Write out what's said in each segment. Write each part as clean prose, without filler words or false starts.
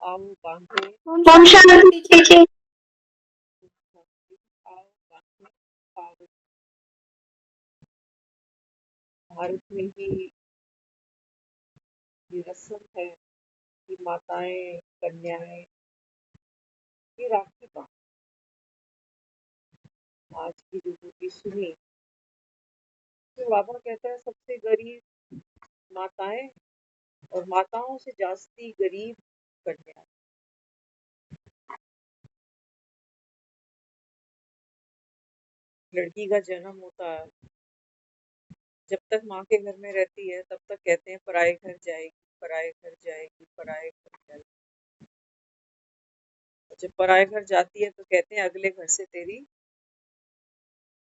आओ बांधे ओम शांति जी। आओ बांधे पावन। भारत में ही ये रस्म है कि माताएं कन्याएं ये राखी बांध। आज की जो मूवी सुनी तो बाबा कहता है सबसे गरीब माताएं और माताओं से जास्ती गरीब कन्या। लड़की का जन्म होता है, जब तक माँ के घर में रहती है तब तक कहते हैं पराए घर जाएगी, पराए घर जाएगी, पराए घर जाएगी। और जब पराए घर जाती है तो कहते हैं अगले घर से तेरी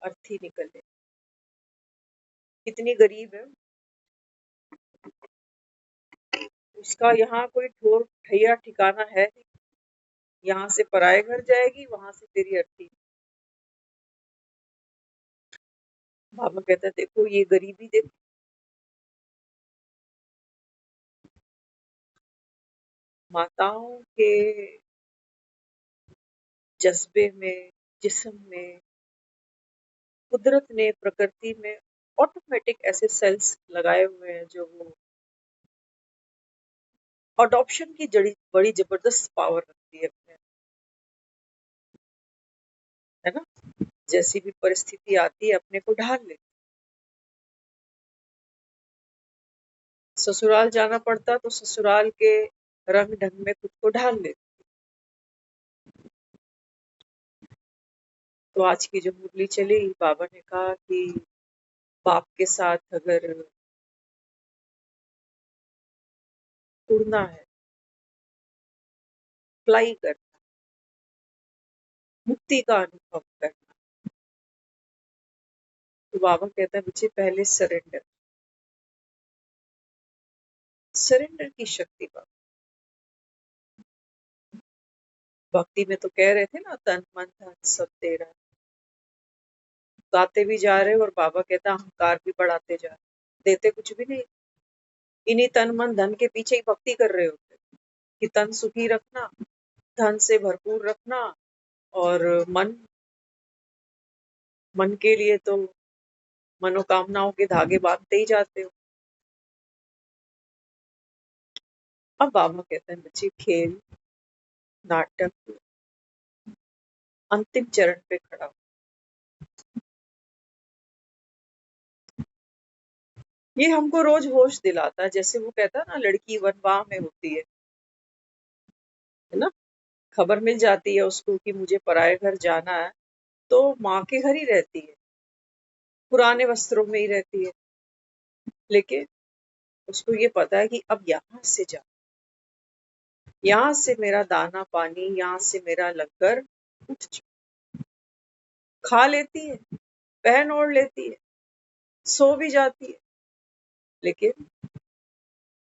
अर्थी निकले। कितनी गरीब है उसका, यहाँ कोई ठोर ठैया ठिकाना है नहीं। यहाँ से पराए घर जाएगी, वहां से तेरी अर्थी। बाबा कहता है देखो ये गरीबी देखो। माताओं के जज्बे में, जिस्म में, कुदरत ने, प्रकृति में ऑटोमेटिक ऐसे सेल्स लगाए हुए हैं जो वो अडॉप्शन की जड़ी बड़ी जबरदस्त पावर रखती है अपने, है ना। जैसी भी परिस्थिति आती है अपने को ढाल लेती। ससुराल जाना पड़ता तो ससुराल के रंग ढंग में खुद को ढाल लेती। तो आज की जो मुरली चली, बाबा ने कहा कि बाप के साथ अगर उड़ना है, फ्लाई करना, मुक्ति का अनुभव करना, तो बाबा कहता है बच्चे पहले सरेंडर, सरेंडर की शक्ति। बाबा भक्ति में तो कह रहे थे ना, तन मन धन सब तेरा। गाते भी जा रहे और बाबा कहता अहंकार भी बढ़ाते जा रहे, देते कुछ भी नहीं। इन्हीं तन मन धन के पीछे ही भक्ति कर रहे होते कि तन सुखी रखना, धन से भरपूर रखना, और मन, मन के लिए तो मनोकामनाओं के धागे बांधते ही जाते हो। अब बाबा कहते हैं बच्चे खेल नाटक अंतिम चरण पे खड़ा हो। ये हमको रोज होश दिलाता है, जैसे वो कहता है ना लड़की वनवाह में होती है ना। खबर मिल जाती है उसको कि मुझे पराये घर जाना है, तो माँ के घर ही रहती है, पुराने वस्त्रों में ही रहती है, लेकिन उसको ये पता है कि अब यहाँ से जा, यहाँ से मेरा दाना पानी, यहाँ से मेरा लंगर उठ चुका। खा लेती है, पहन ओढ़ लेती है, सो भी जाती है, लेकिन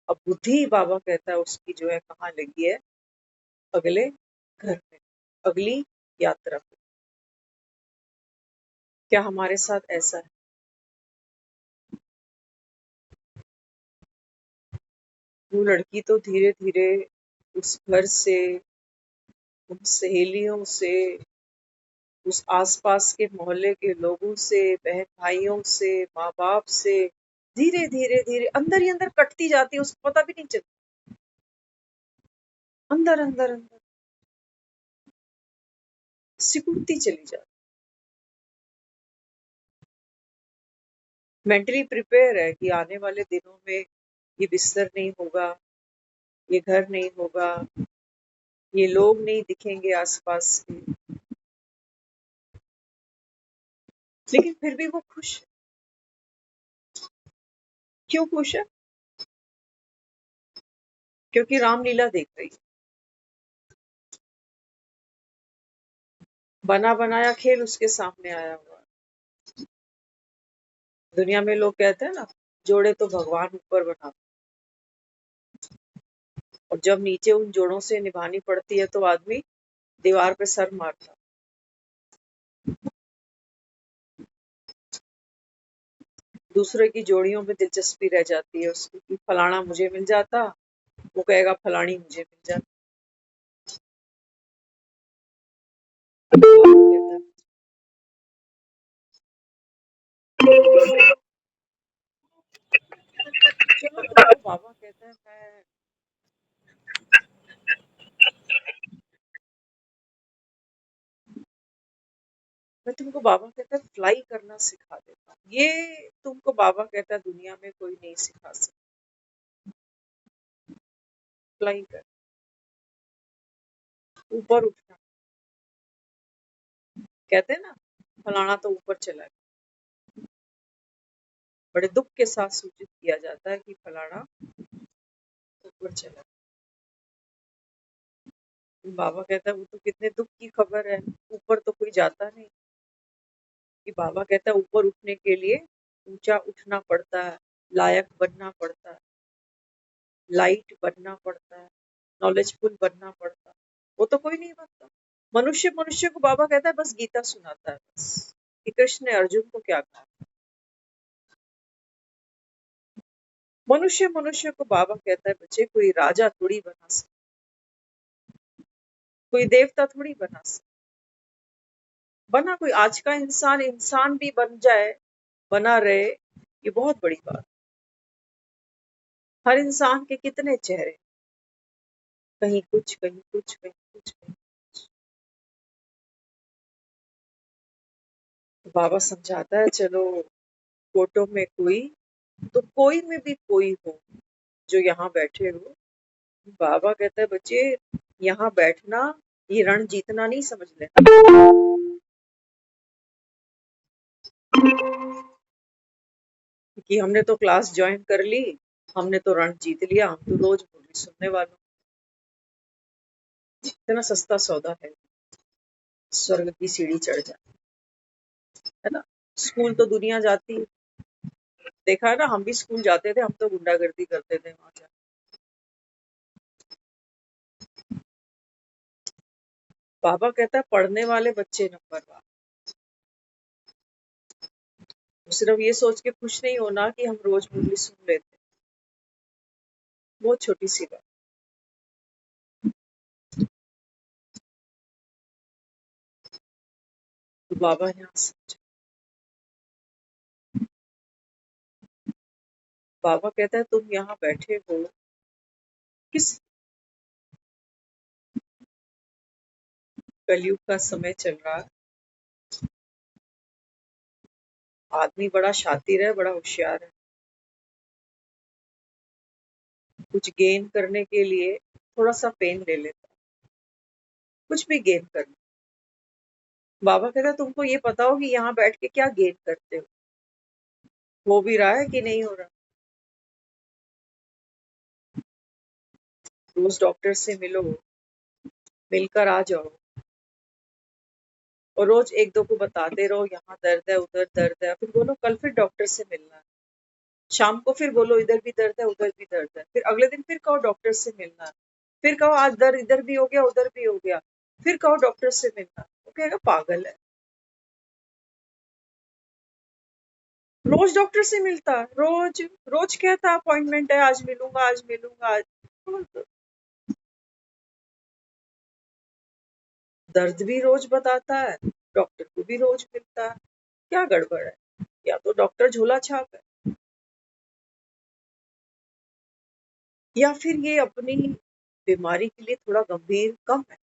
अब बुद्धि, बाबा कहता है उसकी जो है कहाँ लगी है, अगले घर में, अगली यात्रा पे। क्या हमारे साथ ऐसा है? वो लड़की तो धीरे धीरे उस घर से, उन सहेलियों से, उस आसपास के मोहल्ले के लोगों से, बहन भाइयों से, माँ बाप से धीरे धीरे धीरे अंदर ही अंदर कटती जाती है, उसको पता भी नहीं चलता। अंदर अंदर अंदर सिकुड़ती चली जाती। मेंटली प्रिपेयर है कि आने वाले दिनों में ये बिस्तर नहीं होगा, ये घर नहीं होगा, ये लोग नहीं दिखेंगे आसपास के, लेकिन फिर भी वो खुश है। क्यों खुश है? क्योंकि रामलीला देख रही है। बना बनाया खेल उसके सामने आया हुआ है। दुनिया में लोग कहते हैं ना, जोड़े तो भगवान ऊपर बनाते, और जब नीचे उन जोड़ों से निभानी पड़ती है तो आदमी दीवार पे सर मारता। दूसरे की जोड़ियों में दिलचस्पी रह जाती है उसकी कि फलाना मुझे मिल जाता, वो कहेगा फलानी मुझे मिल जाती। कहता है, चलो तुमको बाबा कहता है मैं तुमको बाबा कहता है फ्लाई करना सिखा देता हूँ। ये तुमको बाबा कहता है दुनिया में कोई नहीं सिखा सकता। फ्लाई कर, ऊपर उठना। कहते हैं ना फलाना तो ऊपर चला गया, बड़े दुख के साथ सूचित किया जाता है कि फलाना ऊपर चला गया। बाबा कहता है वो तो कितने दुख की खबर है, ऊपर तो कोई जाता नहीं। कि बाबा कहता है ऊपर उठने के लिए ऊंचा उठना पड़ता है, लायक बनना पड़ता है, लाइट बनना पड़ता है, नॉलेजफुल बनना पड़ता है। वो तो कोई नहीं बनता। मनुष्य मनुष्य को बाबा कहता है बस गीता सुनाता है बस। कि कृष्ण ने अर्जुन को क्या कहा। मनुष्य मनुष्य को बाबा कहता है बच्चे कोई राजा थोड़ी बना सकता, कोई देवता थोड़ी बना सकता। बना कोई आज का इंसान इंसान भी बन जाए, बना रहे, ये बहुत बड़ी बात। हर इंसान के कितने चेहरे, कहीं कुछ कहीं कुछ कहीं कुछ कहीं। तो बाबा समझाता है चलो फोटो में कोई, तो कोई में भी कोई हो जो यहाँ बैठे हो। बाबा कहता है बच्चे यहाँ बैठना ये रण जीतना नहीं समझ लेना। कि हमने तो क्लास ज्वाइन कर ली, हमने तो रण जीत लिया, हम तो रोज बोली सुनने वालों। इतना सस्ता सौदा है, स्वर्ग की सीढ़ी चढ़ जाए, है ना। स्कूल तो दुनिया जाती है, देखा है ना, हम भी स्कूल जाते थे, हम तो गुंडागर्दी करते थे वहां जाके। बाबा कहता है पढ़ने वाले बच्चे नंबर 1। सिर्फ ये सोच के खुश नहीं होना कि हम रोज मुरली सुन लेते, बहुत छोटी सी बात। तो बाबा यहाँ समझा। बाबा कहता है तुम यहाँ बैठे हो किस, कलयुग का समय चल रहा है, आदमी बड़ा शातिर है, बड़ा होशियार है। कुछ गेन करने के लिए थोड़ा सा पेन ले लेता है, कुछ भी गेन करना। बाबा कहता है तुमको ये पता हो कि यहाँ बैठ के क्या गेन करते हो भी रहा है कि नहीं हो रहा। रोज डॉक्टर से मिलो, मिलकर आ जाओ, और रोज एक दो को बताते रहो यहाँ दर्द है उधर दर्द है, फिर बोलो कल फिर डॉक्टर से मिलना है। शाम को फिर बोलो इधर भी दर्द है उधर भी दर्द है, फिर अगले दिन फिर कहो डॉक्टर से मिलना है। फिर कहो आज दर्द इधर भी हो गया उधर भी हो गया, फिर कहो डॉक्टर से मिलना। वो कहेगा पागल है, रोज डॉक्टर से मिलता है, रोज रोज कहता अपॉइंटमेंट है, आज मिलूंगा आज मिलूंगा आज। दर्द भी रोज बताता है, डॉक्टर को भी रोज मिलता है, क्या गड़बड़ है। या तो डॉक्टर झोला छाप है, या फिर ये अपनी बीमारी के लिए थोड़ा गंभीर कम है।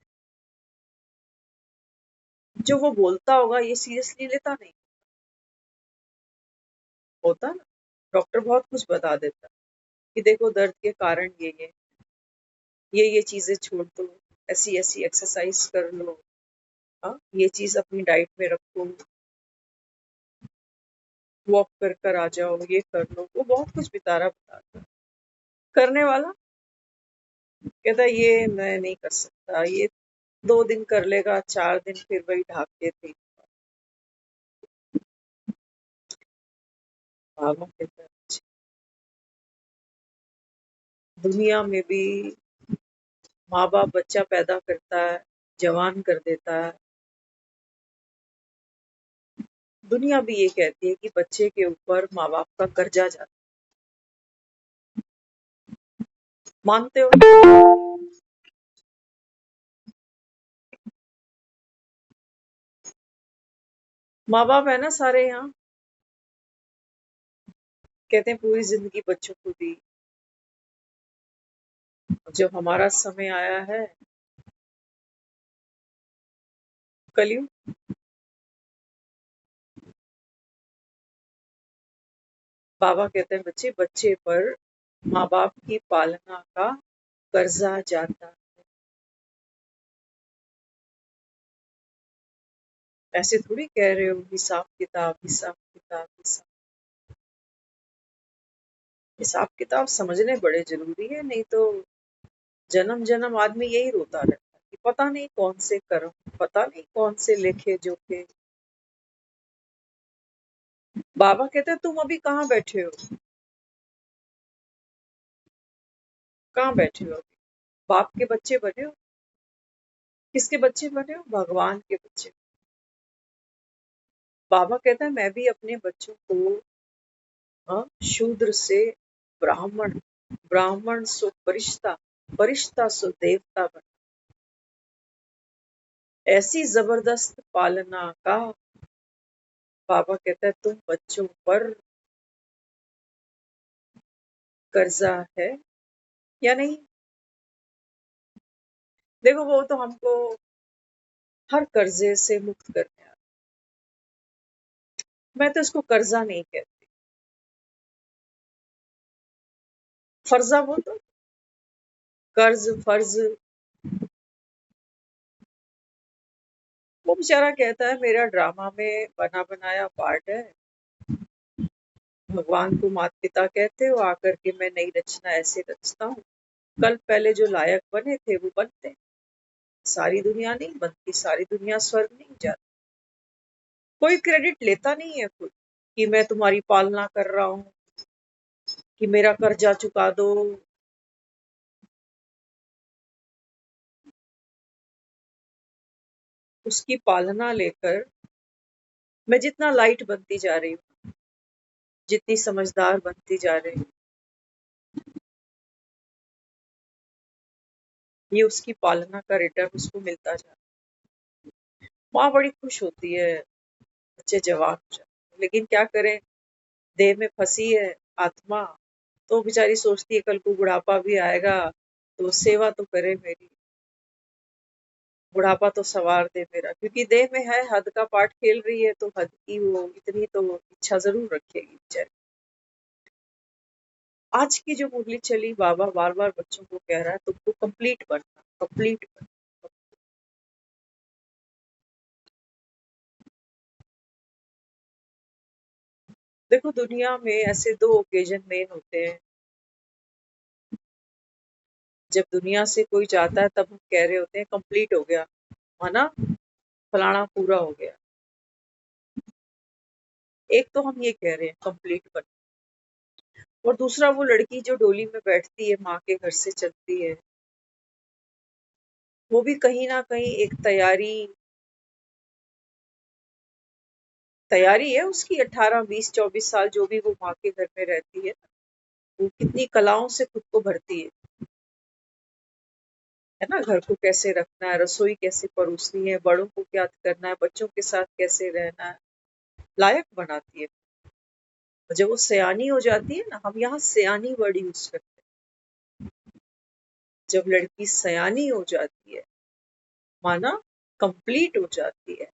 जो वो बोलता होगा ये सीरियसली लेता नहीं होता ना। डॉक्टर बहुत कुछ बता देता है कि देखो दर्द के कारण ये चीजें छोड़ दो, ऐसी ऐसी एक्सरसाइज कर लो, हाँ ये चीज अपनी डाइट में रखो, वॉक कर कर आ जाओ, ये कर लो, वो बहुत कुछ बितारा बताता है। करने वाला कहता है ये मैं नहीं कर सकता, ये 2 दिन कर लेगा, 4 दिन फिर वही ढाके थे। बाबा कहता है दुनिया में भी माँ बाप बच्चा पैदा करता है, जवान कर देता है। दुनिया भी ये कहती है कि बच्चे के ऊपर माँ बाप का कर्जा जाता है। मानते हो? माँ बाप है ना सारे यहाँ, कहते हैं पूरी जिंदगी बच्चों को दी, जब हमारा समय आया है कलयुग, बाबा कहते हैं बच्चे बच्चे पर माँ बाप की पालना का कर्जा जाता है। ऐसे थोड़ी कह रहे हो हिसाब किताब हिसाब किताब हिसाब, हिसाब किताब समझने बड़े जरूरी है, नहीं तो जन्म जन्म आदमी यही रोता रहता है कि पता नहीं कौन से कर्म, पता नहीं कौन से लेखे जोखे। बाबा कहते हैं तुम अभी कहाँ बैठे हो, कहाँ बैठे हो अभी, बाप के बच्चे बने हो, किसके बच्चे बने हो, भगवान के बच्चे। बाबा कहता है मैं भी अपने बच्चों को शूद्र से ब्राह्मण, ब्राह्मण सो परिश्ता, परिश्ता सो देवता बना, ऐसी जबरदस्त पालना का बाबा कहता है तुम बच्चों पर कर्जा है या नहीं। देखो वो तो हमको हर कर्जे से मुक्त करने आ, मैं तो इसको कर्जा नहीं कहती, फर्जा वो तो, कर्ज फर्ज। वो बेचारा कहता है मेरा ड्रामा में बना बनाया पार्ट है, भगवान को माता पिता कहते हो, आकर के मैं नई रचना ऐसे रचता हूँ, कल पहले जो लायक बने थे वो बनते हैं। सारी दुनिया नहीं बनती, सारी दुनिया स्वर्ग नहीं जाती, कोई क्रेडिट लेता नहीं है खुद कि मैं तुम्हारी पालना कर रहा हूँ, कि मेरा कर्जा चुका दो। उसकी पालना लेकर मैं जितना लाइट बनती जा रही हूँ, जितनी समझदार बनती जा रही हूँ, ये उसकी पालना का रिटर्न उसको मिलता जा रहा है। माँ बड़ी खुश होती है बच्चे जवान हो जाते हैं, लेकिन क्या करें, देह में फंसी है आत्मा, तो बेचारी सोचती है कल को बुढ़ापा भी आएगा तो सेवा तो करे मेरी, बुढ़ापा तो सवार दे मेरा, क्योंकि देह में है हद का पाठ खेल रही है, तो हद की वो इतनी तो इच्छा जरूर रखेगी बेचारी। आज की जो मुरली चली, बाबा बार बार बच्चों को कह रहा है तुमको कंप्लीट बनना, कंप्लीट बनना। देखो दुनिया में ऐसे दो ओकेजन मेन होते हैं, जब दुनिया से कोई जाता है तब हम कह रहे होते हैं कंप्लीट हो गया, माना फलाना पूरा हो गया। एक तो हम ये कह रहे हैं कंप्लीट बन, और दूसरा वो लड़की जो डोली में बैठती है माँ के घर से चलती है, वो भी कहीं ना कहीं एक तैयारी, तैयारी है उसकी, 18 20 24 साल जो भी वो माँ के घर में रहती है, वो कितनी कलाओं से खुद को भरती है ना, घर को कैसे रखना है, रसोई कैसे परोसनी है, बड़ों को क्या करना है, बच्चों के साथ कैसे रहना है, लायक बनाती है। और जब वो सयानी हो जाती है ना, हम यहाँ सयानी वर्ड यूज करते हैं, जब लड़की सयानी हो जाती है, माना कंप्लीट हो जाती है,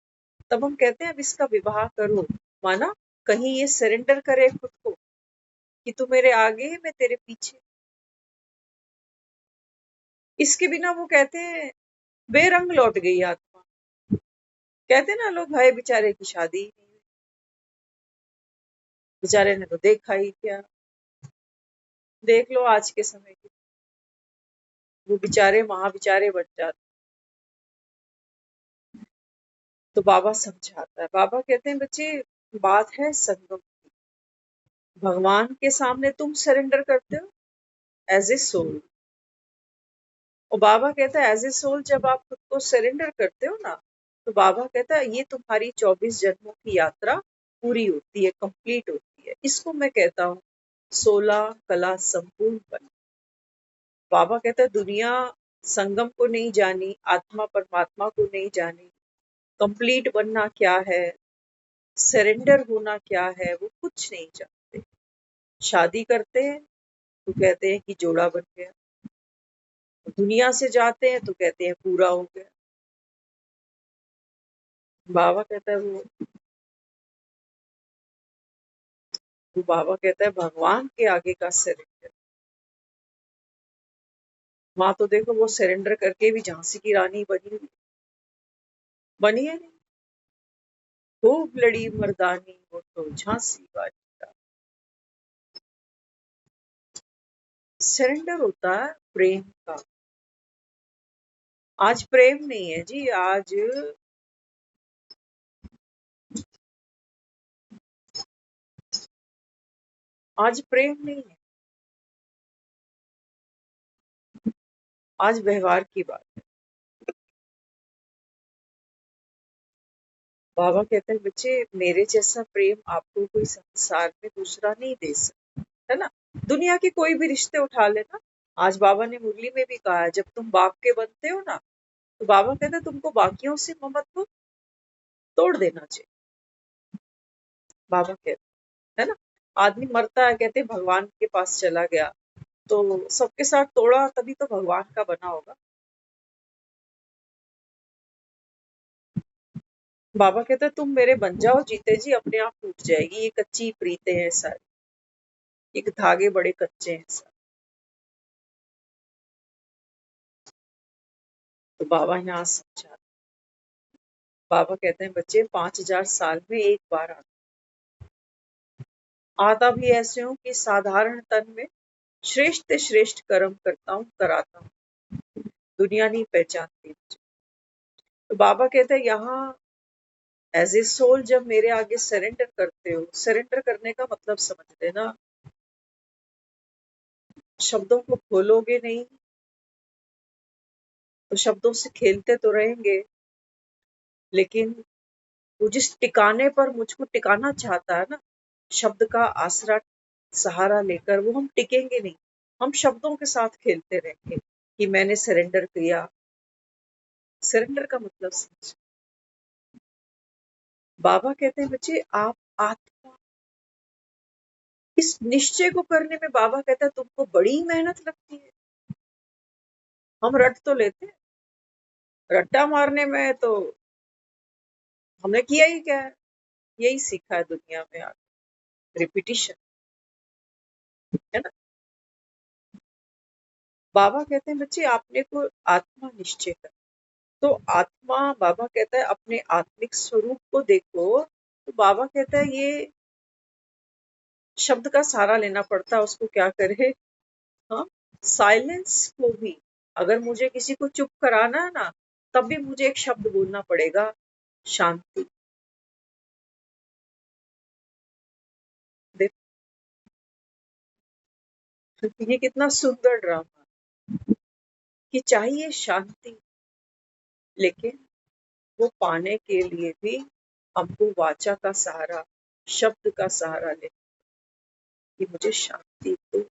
तब हम कहते हैं अब इसका विवाह करो, माना कहीं ये सरेंडर करे खुद को कि तू मेरे आगे है मैं तेरे पीछे। इसके बिना वो कहते हैं बेरंग लौट गई आत्मा, कहते हैं ना लोग भाई बेचारे की शादी ही नहीं हुई, बेचारे ने तो देखा ही क्या। देख लो आज के समय की, वो बेचारे महाबिचारे बन जाते। तो बाबा समझाता है, बाबा कहते हैं बच्चे बात है संगम की, भगवान के सामने तुम सरेंडर करते हो एज ए सोल, और बाबा कहता है एज ए सोल जब आप खुद को सरेंडर करते हो ना, तो बाबा कहता है ये तुम्हारी 24 जन्मों की यात्रा पूरी होती है, कंप्लीट होती है। इसको मैं कहता हूँ 16 कला संपूर्ण बना। बाबा कहता है दुनिया संगम को नहीं जानी, आत्मा परमात्मा को नहीं जानी, कंप्लीट बनना क्या है, सरेंडर होना क्या है वो कुछ नहीं जानते। शादी करते हैं तो कहते हैं कि जोड़ा बन गया, दुनिया से जाते हैं तो कहते हैं पूरा हो गया। बाबा कहता है वो बाबा कहता है भगवान के आगे का सरेंडर। वहां तो देखो वो सरेंडर करके भी झांसी की रानी बनी है नहीं। खूब लड़ी मर्दानी वो तो झांसी वाली। सरेंडर होता है प्रेम का। आज प्रेम नहीं है जी, आज प्रेम नहीं है, आज व्यवहार की बात है। बाबा कहते हैं बच्चे मेरे जैसा प्रेम आपको कोई संसार में दूसरा नहीं दे सकता, है ना। दुनिया के कोई भी रिश्ते उठा लेना। आज बाबा ने मुरली में भी कहा है जब तुम बाप के बनते हो ना, तो बाबा कहते हैं तुमको बाकियों से मोहब्बत को तोड़ देना चाहिए। बाबा कहते है ना, आदमी मरता है कहते हैं भगवान के पास चला गया, तो सबके साथ तोड़ा तभी तो भगवान का बना होगा। बाबा कहते तुम मेरे बन जाओ जीते जी, अपने आप टूट जाएगी। ये कच्ची प्रीतें हैं सारी, एक धागे बड़े कच्चे हैं सारे। तो बाबा यहाँ समझा। बाबा कहते हैं बच्चे 5,000 साल में एक बार आता भी ऐसे हूँ कि साधारण तन में श्रेष्ठ श्रेष्ठ कर्म करता हूँ, कराता हूँ, दुनिया नहीं पहचानती मुझे। तो बाबा कहते हैं यहाँ एज ए सोल जब मेरे आगे सरेंडर करते हो, सरेंडर करने का मतलब समझ लेना, शब्दों को खोलोगे नहीं तो शब्दों से खेलते तो रहेंगे, लेकिन वो जिस टिकाने पर मुझको टिकाना चाहता है ना, शब्द का आसरा सहारा लेकर, वो हम टिकेंगे नहीं। हम शब्दों के साथ खेलते रहेंगे कि मैंने सरेंडर किया। सरेंडर का मतलब समझ। बाबा कहते हैं बच्चे आप आत्मा, इस निश्चय को करने में बाबा कहता है तुमको बड़ी मेहनत लगती है। हम रट तो लेते हैं, रट्टा मारने में तो हमने किया ही क्या है, यही सीखा है दुनिया में आके, रिपीटिशन, है ना। बाबा कहते हैं बच्चे आपने को आत्मा निश्चय कर। तो आत्मा, बाबा कहता है अपने आत्मिक स्वरूप को देखो। तो बाबा कहता है ये शब्द का सहारा लेना पड़ता है, उसको क्या करे। हाँ, साइलेंस को भी, अगर मुझे किसी को चुप कराना है ना, तब भी मुझे एक शब्द बोलना पड़ेगा, शांति। देखो ये कितना सुंदर ड्रामा, कि चाहिए शांति, लेकिन वो पाने के लिए भी हमको वाचा का सहारा, शब्द का सहारा ले, कि मुझे शांति दो।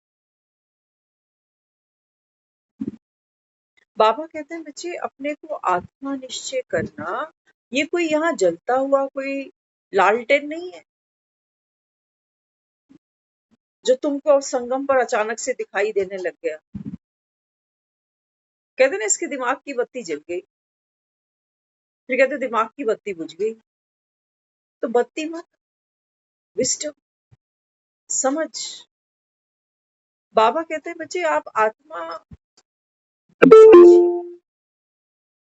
बाबा कहते हैं बच्चे अपने को आत्मा निश्चय करना, ये कोई यहाँ जलता हुआ कोई लालटेन नहीं है जो तुमको संगम पर अचानक से दिखाई देने लग गया। कहते ना इसके दिमाग की बत्ती जल गई, फिर कहते दिमाग की बत्ती बुझ गई। तो बत्ती मत, विस्डम, समझ। बाबा कहते हैं बच्चे आप आत्मा,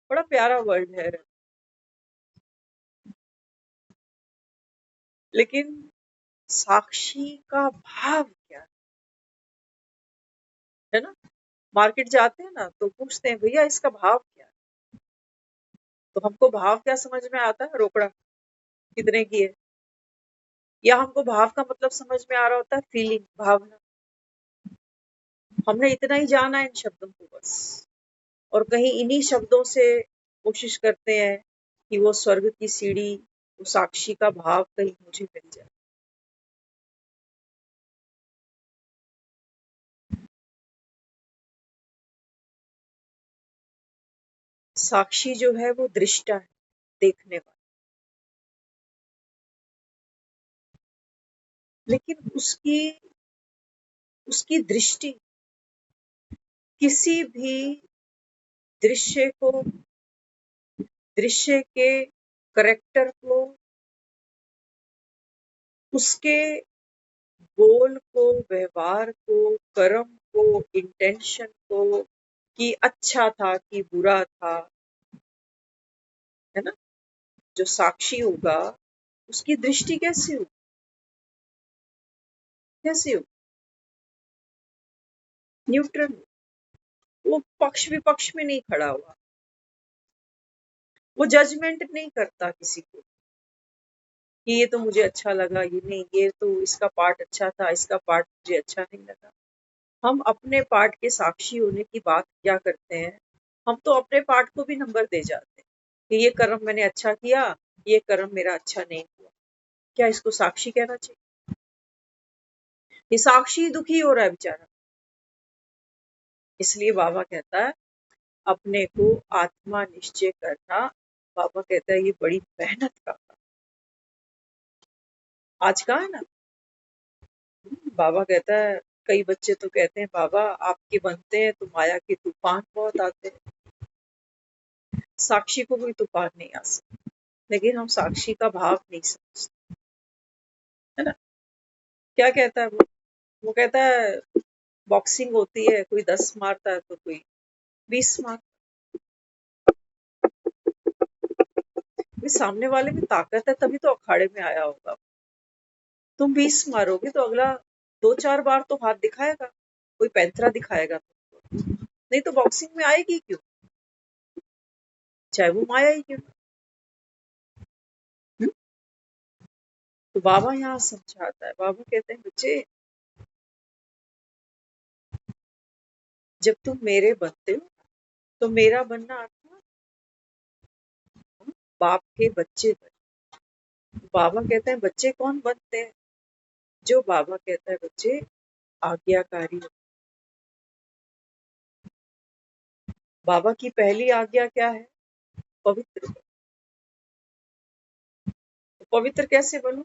बड़ा प्यारा वर्ड है, लेकिन साक्षी का भाव क्या है ना। मार्केट जाते हैं ना तो पूछते हैं भैया इसका भाव क्या है, तो हमको भाव क्या समझ में आता है, रोकड़ा कितने की है, या हमको भाव का मतलब समझ में आ रहा होता है फीलिंग, भावना। हमने इतना ही जाना है इन शब्दों को बस, और कहीं इन्हीं शब्दों से कोशिश करते हैं कि वो स्वर्ग की सीढ़ी, वो साक्षी का भाव कहीं मुझे मिल जाए। साक्षी जो है वो दृष्टा है, देखने वाला। लेकिन उसकी दृष्टि किसी भी दृश्य को, दृश्य के करेक्टर को, उसके बोल को, व्यवहार को, कर्म को, इंटेंशन को, कि अच्छा था कि बुरा था, है ना? जो साक्षी होगा उसकी दृष्टि कैसी होगी? कैसी होगी? न्यूट्रल। वो पक्ष विपक्ष में नहीं खड़ा हुआ, वो जजमेंट नहीं करता किसी को कि ये तो मुझे अच्छा लगा, ये नहीं, ये तो इसका पार्ट अच्छा था, इसका पार्ट मुझे अच्छा नहीं लगा। हम अपने पार्ट के साक्षी होने की बात क्या करते हैं, हम तो अपने पार्ट को भी नंबर दे जाते हैं कि ये कर्म मैंने अच्छा किया, ये कर्म मेरा अच्छा नहीं हुआ। क्या इसको साक्षी कहना चाहिए? ये साक्षी दुखी हो रहा है बेचारा। इसलिए बाबा कहता है अपने को आत्मा निश्चय करना। बाबा कहता है ये बड़ी मेहनत का काम। आज का है ना, बाबा कहता है, कई बच्चे तो कहते हैं बाबा आपके बनते हैं तो माया के तूफान बहुत आते हैं। साक्षी को कोई तूफान नहीं आ सकता, लेकिन हम साक्षी का भाव नहीं समझते, है ना? क्या कहता है वो कहता है बॉक्सिंग होती है, कोई 10 मारता है तो कोई 20 मारता है। सामने वाले में ताकत है तभी तो अखाड़े में आया होगा। तुम 20 मारोगे तो अगला 2-4 बार तो हाथ दिखाएगा, कोई पैंतरा दिखाएगा तुमको। नहीं तो बॉक्सिंग में आएगी क्यों, चाहे वो माया ही क्यों। हम्म? तो बाबा यहाँ समझाता है, बाबा कहते हैं बच्चे जब तुम मेरे बनते हो तो मेरा बनना अर्थात बाप के बच्चे बने। बाबा कहते हैं बच्चे कौन बनते हैं? जो बाबा कहता है बच्चे आज्ञाकारी। बाबा की पहली आज्ञा क्या है? पवित्र बनो। तो पवित्र कैसे बनूं?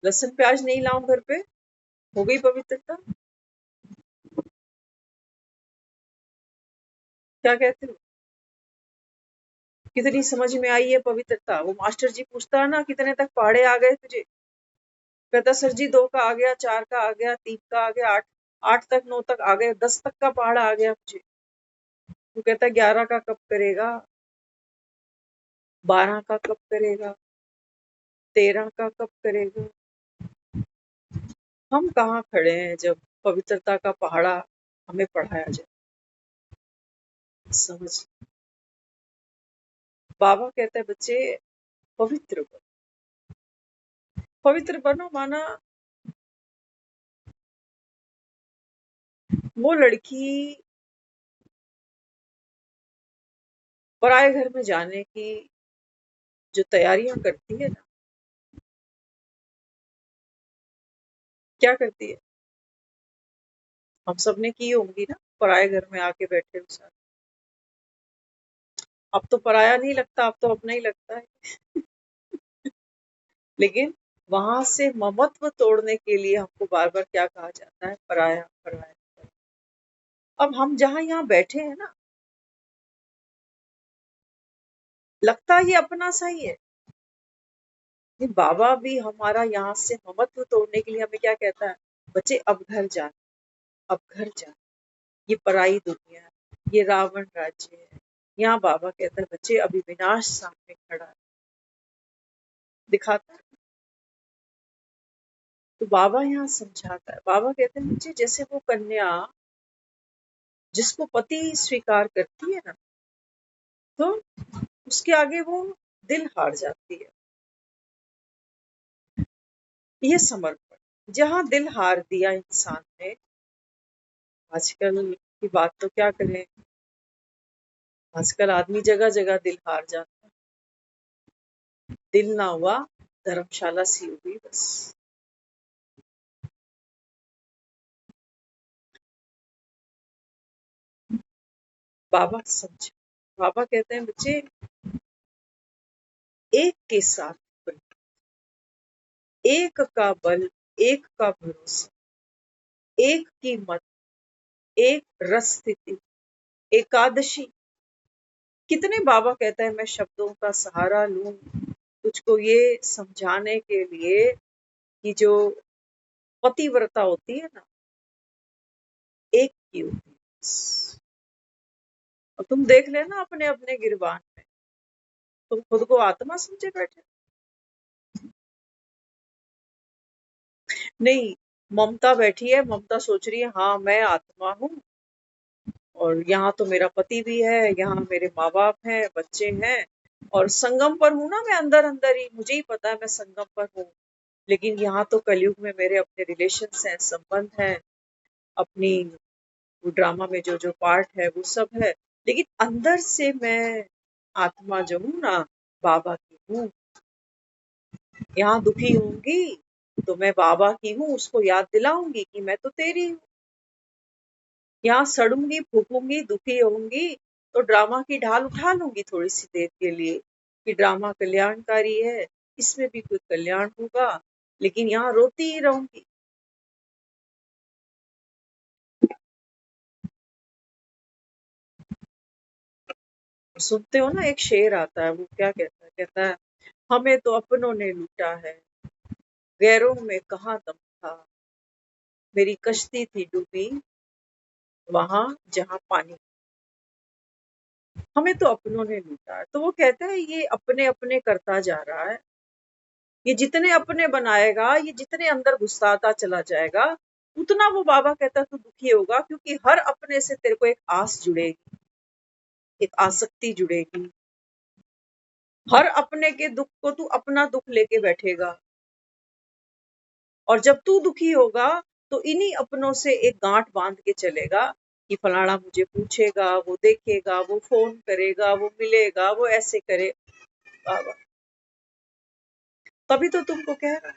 लहसुन प्याज नहीं लाऊं घर पे, हो गई पवित्रता? क्या कहते हो? कितनी समझ में आई है पवित्रता? वो मास्टर जी पूछता है ना कितने तक पहाड़े आ गए तुझे, कहता सर जी 2 का आ गया, 4 का आ गया, 3 का आ गया, 8 8 तक 9 तक आ गया, 10 तक का पहाड़ा आ गया मुझे। वो कहता 11 का कब करेगा, 12 का कब करेगा, 13 का कब करेगा? हम कहाँ खड़े हैं जब पवित्रता का पहाड़ा हमें पढ़ाया जाए। समझ। बाबा कहता है बच्चे पवित्र बनो। पवित्र बनो माना वो लड़की पराए घर में जाने की जो तैयारियां करती है ना, क्या करती है? हम सब ने की होंगी ना, पराए घर में आके बैठे हो साथ। अब तो पराया नहीं लगता, अब तो अपना ही लगता है। लेकिन वहां से ममत्व तोड़ने के लिए हमको बार बार क्या कहा जाता है? पराया पराया पराया। अब हम जहां यहाँ बैठे हैं ना, लगता ये अपना सही है, लेकिन बाबा भी हमारा यहाँ से ममत्व तोड़ने के लिए हमें क्या कहता है? बच्चे अब घर जाना, अब घर जाना, ये पराई दुनिया है, ये रावण राज्य है। यहाँ बाबा कहता है बच्चे अभी विनाश सामने खड़ा है, दिखाता है। तो बाबा यहाँ समझाता है, बाबा कहते हैं बच्चे जैसे वो कन्या जिसको पति स्वीकार करती है ना, तो उसके आगे वो दिल हार जाती है। ये समर्पण, जहाँ दिल हार दिया इंसान ने, आजकल की बात तो क्या करें, आजकल आदमी जगह जगह दिल हार जाता है। दिल ना हुआ, धर्मशाला सी हुई बस। बाबा समझ, बाबा कहते हैं बच्चे एक के साथ बनो, एक का बल एक का भरोसा, एक की मत, एक रस स्थिति, एकादशी। कितने बाबा कहता है मैं शब्दों का सहारा लूं तुझको ये समझाने के लिए कि जो पतिव्रता होती है ना, एक की होती है। और तुम देख लेना अपने अपने गिरबान में, तुम खुद को आत्मा समझे बैठे। नहीं, ममता बैठी है, ममता सोच रही है हाँ मैं आत्मा हूँ, और यहाँ तो मेरा पति भी है, यहाँ मेरे माँ बाप हैं, बच्चे हैं, और संगम पर हूँ ना मैं, अंदर अंदर ही मुझे ही पता है मैं संगम पर हूँ। लेकिन यहाँ तो कलयुग में मेरे अपने रिलेशंस हैं, संबंध हैं, अपनी वो ड्रामा में जो जो पार्ट है वो सब है, लेकिन अंदर से मैं आत्मा जो हूँ ना, बाबा की हूँ। यहाँ दुखी होंगी तो मैं बाबा की हूँ, उसको याद दिलाऊंगी कि मैं तो तेरी हूँ। यहाँ सड़ूंगी, फूकूंगी, दुखी होंगी तो ड्रामा की ढाल उठा लूंगी थोड़ी सी देर के लिए कि ड्रामा कल्याणकारी है, इसमें भी कोई कल्याण होगा, लेकिन यहाँ रोती ही रहूंगी। सुनते हो ना, एक शेर आता है, वो क्या कहता है, कहता है हमें तो अपनों ने लूटा है, गैरों में कहाँ दम था, मेरी कश्ती थी डूबी वहां जहां पानी। हमें तो अपनों ने लूटा है, तो वो कहता है ये अपने अपने करता जा रहा है, ये जितने अपने बनाएगा, ये जितने अंदर घुसाता चला जाएगा, उतना वो बाबा कहता है तू दुखी होगा, क्योंकि हर अपने से तेरे को एक आस जुड़ेगी, एक आसक्ति जुड़ेगी। हर अपने के दुख को तू अपना दुख लेके बैठेगा, और जब तू दुखी होगा तो इन्हीं अपनों से एक गांठ बांध के चलेगा कि फलाना मुझे पूछेगा, वो देखेगा, वो फोन करेगा, वो मिलेगा, वो ऐसे करे। बाबा तभी तो तुमको कह रहा,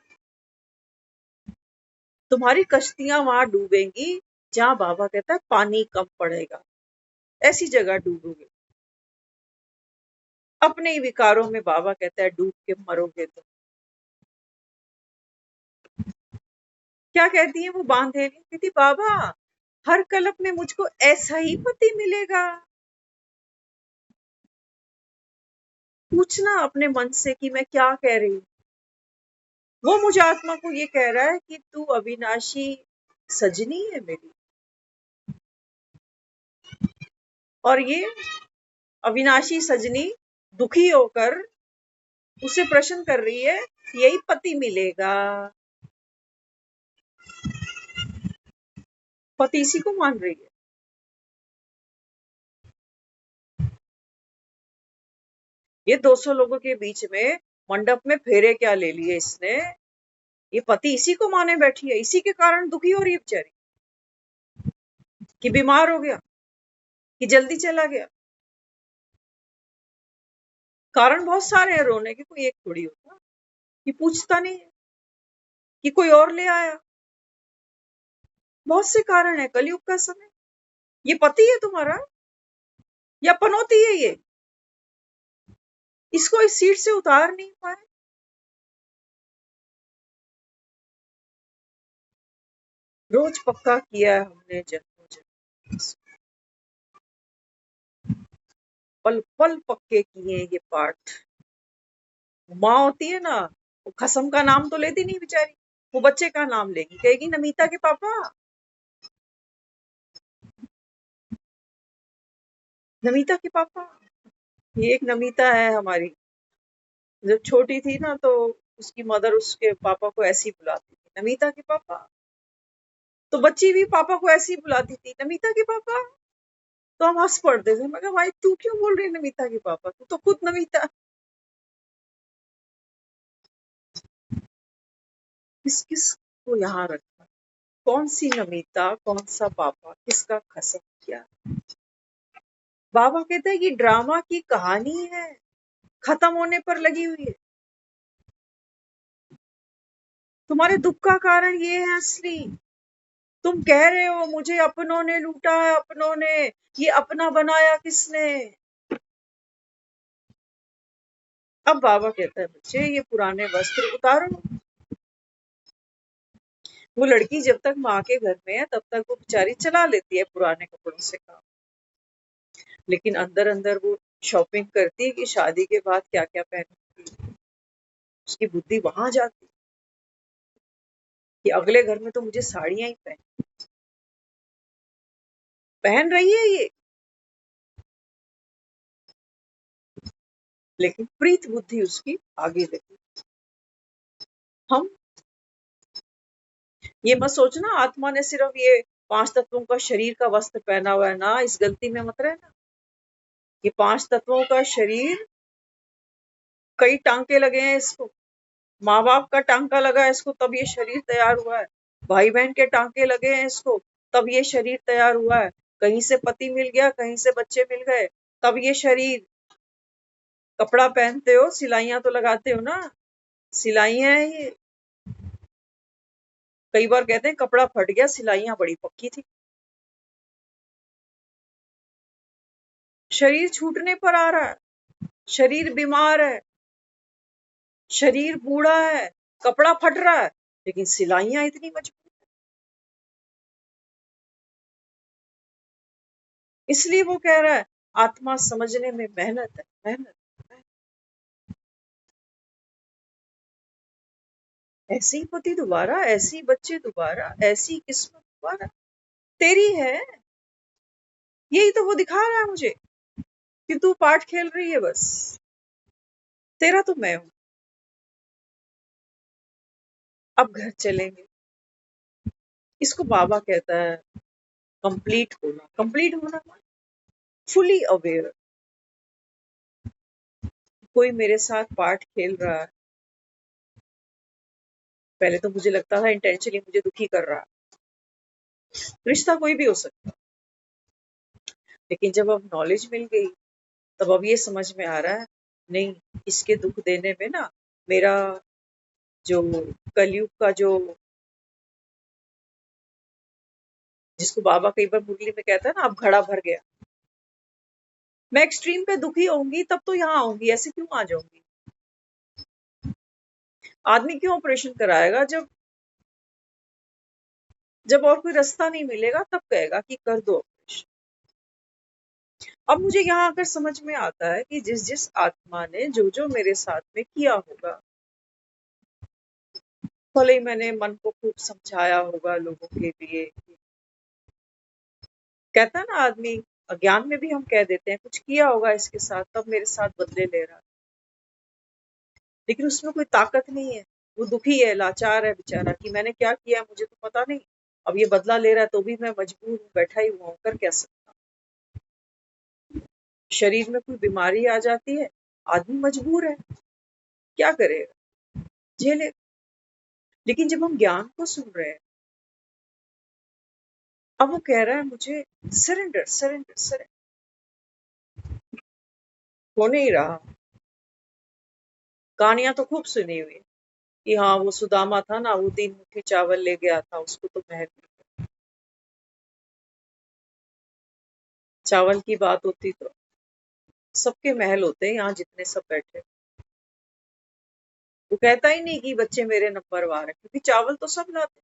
तुम्हारी कश्तियां वहां डूबेंगी जहां बाबा कहता है पानी कम पड़ेगा, ऐसी जगह डूबोगे। अपने ही विकारों में बाबा कहता है डूब के मरोगे तो। क्या कहती है वो बांधेली, कहती बाबा हर कल्प में मुझको ऐसा ही पति मिलेगा। पूछना अपने मन से कि मैं क्या कह रही हूँ। वो मुझे आत्मा को ये कह रहा है कि तू अविनाशी सजनी है मेरी, और ये अविनाशी सजनी दुखी होकर उसे प्रश्न कर रही है, यही पति मिलेगा। पति इसी को मान रही है। ये 200 लोगों के बीच में मंडप में फेरे क्या ले लिए इसने, ये पति इसी को माने बैठी है, इसी के कारण दुखी हो रही है बेचारी, कि बीमार हो गया, कि जल्दी चला गया। कारण बहुत सारे हैं रोने के, कोई एक थोड़ी होता, कि पूछता नहीं है, कि कोई और ले आया। बहुत से कारण है, कलयुग का समय। ये पति है तुम्हारा या पनौती है ये, इसको इस सीट से उतार नहीं पाए। रोज पक्का किया है हमने जन्मों जन्म, पल पल पक्के किए ये पाठ। माँ होती है ना, वो कसम का नाम तो लेती नहीं बेचारी, वो बच्चे का नाम लेगी, कहेगी नमिता के पापा, नमिता के पापा। ये एक नमिता है हमारी, जब छोटी थी ना तो उसकी मदर उसके पापा को ऐसी बुलाती थी, नमिता के पापा। तो बच्ची भी पापा को ऐसी बुलाती थी, नमिता के पापा। तो हम हंस पड़ते थे, मैं कहा भाई तू क्यों बोल रही है नमिता के पापा, तू तो खुद नमिता। किस किस को यहाँ रखा, कौन सी नमिता, कौन सा पापा, किसका कसम किया। बाबा कहते हैं कि ड्रामा की कहानी है, खत्म होने पर लगी हुई है। तुम्हारे दुख का कारण ये है असली। तुम कह रहे हो मुझे अपनों ने लूटा है, अपनों ने, ये अपना बनाया किसने। अब बाबा कहता है बच्चे ये पुराने वस्त्र उतारो, वो लड़की जब तक माँ के घर में है तब तक वो बेचारी चला लेती है पुराने कपड़ों से काम, लेकिन अंदर अंदर वो शॉपिंग करती है कि शादी के बाद क्या क्या पहनूंगी। उसकी बुद्धि वहां जाती है कि अगले घर में तो मुझे साड़ियां ही पहन रही है ये, लेकिन प्रीत बुद्धि उसकी आगे लगी। हम ये मत सोचना आत्मा ने सिर्फ ये 5 तत्वों का शरीर का वस्त्र पहना हुआ है ना, इस गलती में मत रहना। ये 5 तत्वों का शरीर, कई टांके लगे हैं इसको, माँ बाप का टांका लगा है इसको तब ये शरीर तैयार हुआ है, भाई बहन के टांके लगे हैं इसको तब ये शरीर तैयार हुआ है, कहीं से पति मिल गया, कहीं से बच्चे मिल गए, तब ये शरीर। कपड़ा पहनते हो, सिलाइयां तो लगाते हो ना, सिलाइयां हैं ये। कई बार कहते हैं कपड़ा फट गया, सिलाइयां बड़ी पक्की थी। शरीर छूटने पर आ रहा है, शरीर बीमार है, शरीर बूढ़ा है, कपड़ा फट रहा है, लेकिन सिलाइयां इतनी मजबूत। इसलिए वो कह रहा है आत्मा समझने में मेहनत है, मेहनत। ऐसी पति दोबारा, ऐसी बच्चे दोबारा, ऐसी किस्मत दोबारा तेरी है। यही तो वो दिखा रहा है मुझे कि तू पाठ खेल रही है बस, तेरा तो मैं हूं। अब घर चलेंगे, इसको बाबा कहता है कंप्लीट होना। कंप्लीट होना, फुली अवेयर। कोई मेरे साथ पाठ खेल रहा है, पहले तो मुझे लगता था इंटेंशनली मुझे दुखी कर रहा है, रिश्ता कोई भी हो सकता, लेकिन जब अब नॉलेज मिल गई तब अब ये समझ में आ रहा है नहीं, इसके दुख देने में ना मेरा जो कलयुग का जो, जिसको बाबा कई बार मुरली में कहता है ना अब घड़ा भर गया, मैं एक्सट्रीम पे दुखी होंगी तब तो यहाँ आऊंगी, ऐसे क्यों आ जाऊंगी। आदमी क्यों ऑपरेशन कराएगा, जब जब और कोई रास्ता नहीं मिलेगा तब कहेगा कि कर दो ऑपरेशन। अब मुझे यहाँ आकर समझ में आता है कि जिस जिस आत्मा ने जो जो मेरे साथ में किया होगा, भले ही मैंने मन को खूब समझाया होगा लोगों के लिए, कहता है ना आदमी अज्ञान में भी हम कह देते हैं कुछ किया होगा इसके साथ तब मेरे साथ बदले ले रहा है, लेकिन उसमें कोई ताकत नहीं है। वो दुखी है, लाचार है बेचारा कि मैंने क्या किया है मुझे तो पता नहीं, अब ये बदला ले रहा है तो भी मैं मजबूर हूँ, बैठा ही हुआ हूँ, कर क्या सकता। शरीर में कोई बीमारी आ जाती है, आदमी मजबूर है, क्या करेगा, झेले। लेकिन जब हम ज्ञान को सुन रहे हैं, अब वो कह रहा है मुझे सरेंडर सरेंडर सरेंडर, हो नहीं रहा। कहानियां तो खूब सुनी हुई है कि हाँ वो सुदामा था ना, वो 3 मुट्ठी चावल ले गया था, उसको तो महल मिल गया। चावल की बात होती तो सबके महल होते हैं यहाँ जितने सब बैठे। वो कहता ही नहीं कि बच्चे मेरे नंबरवार है, क्योंकि चावल तो सब लाते,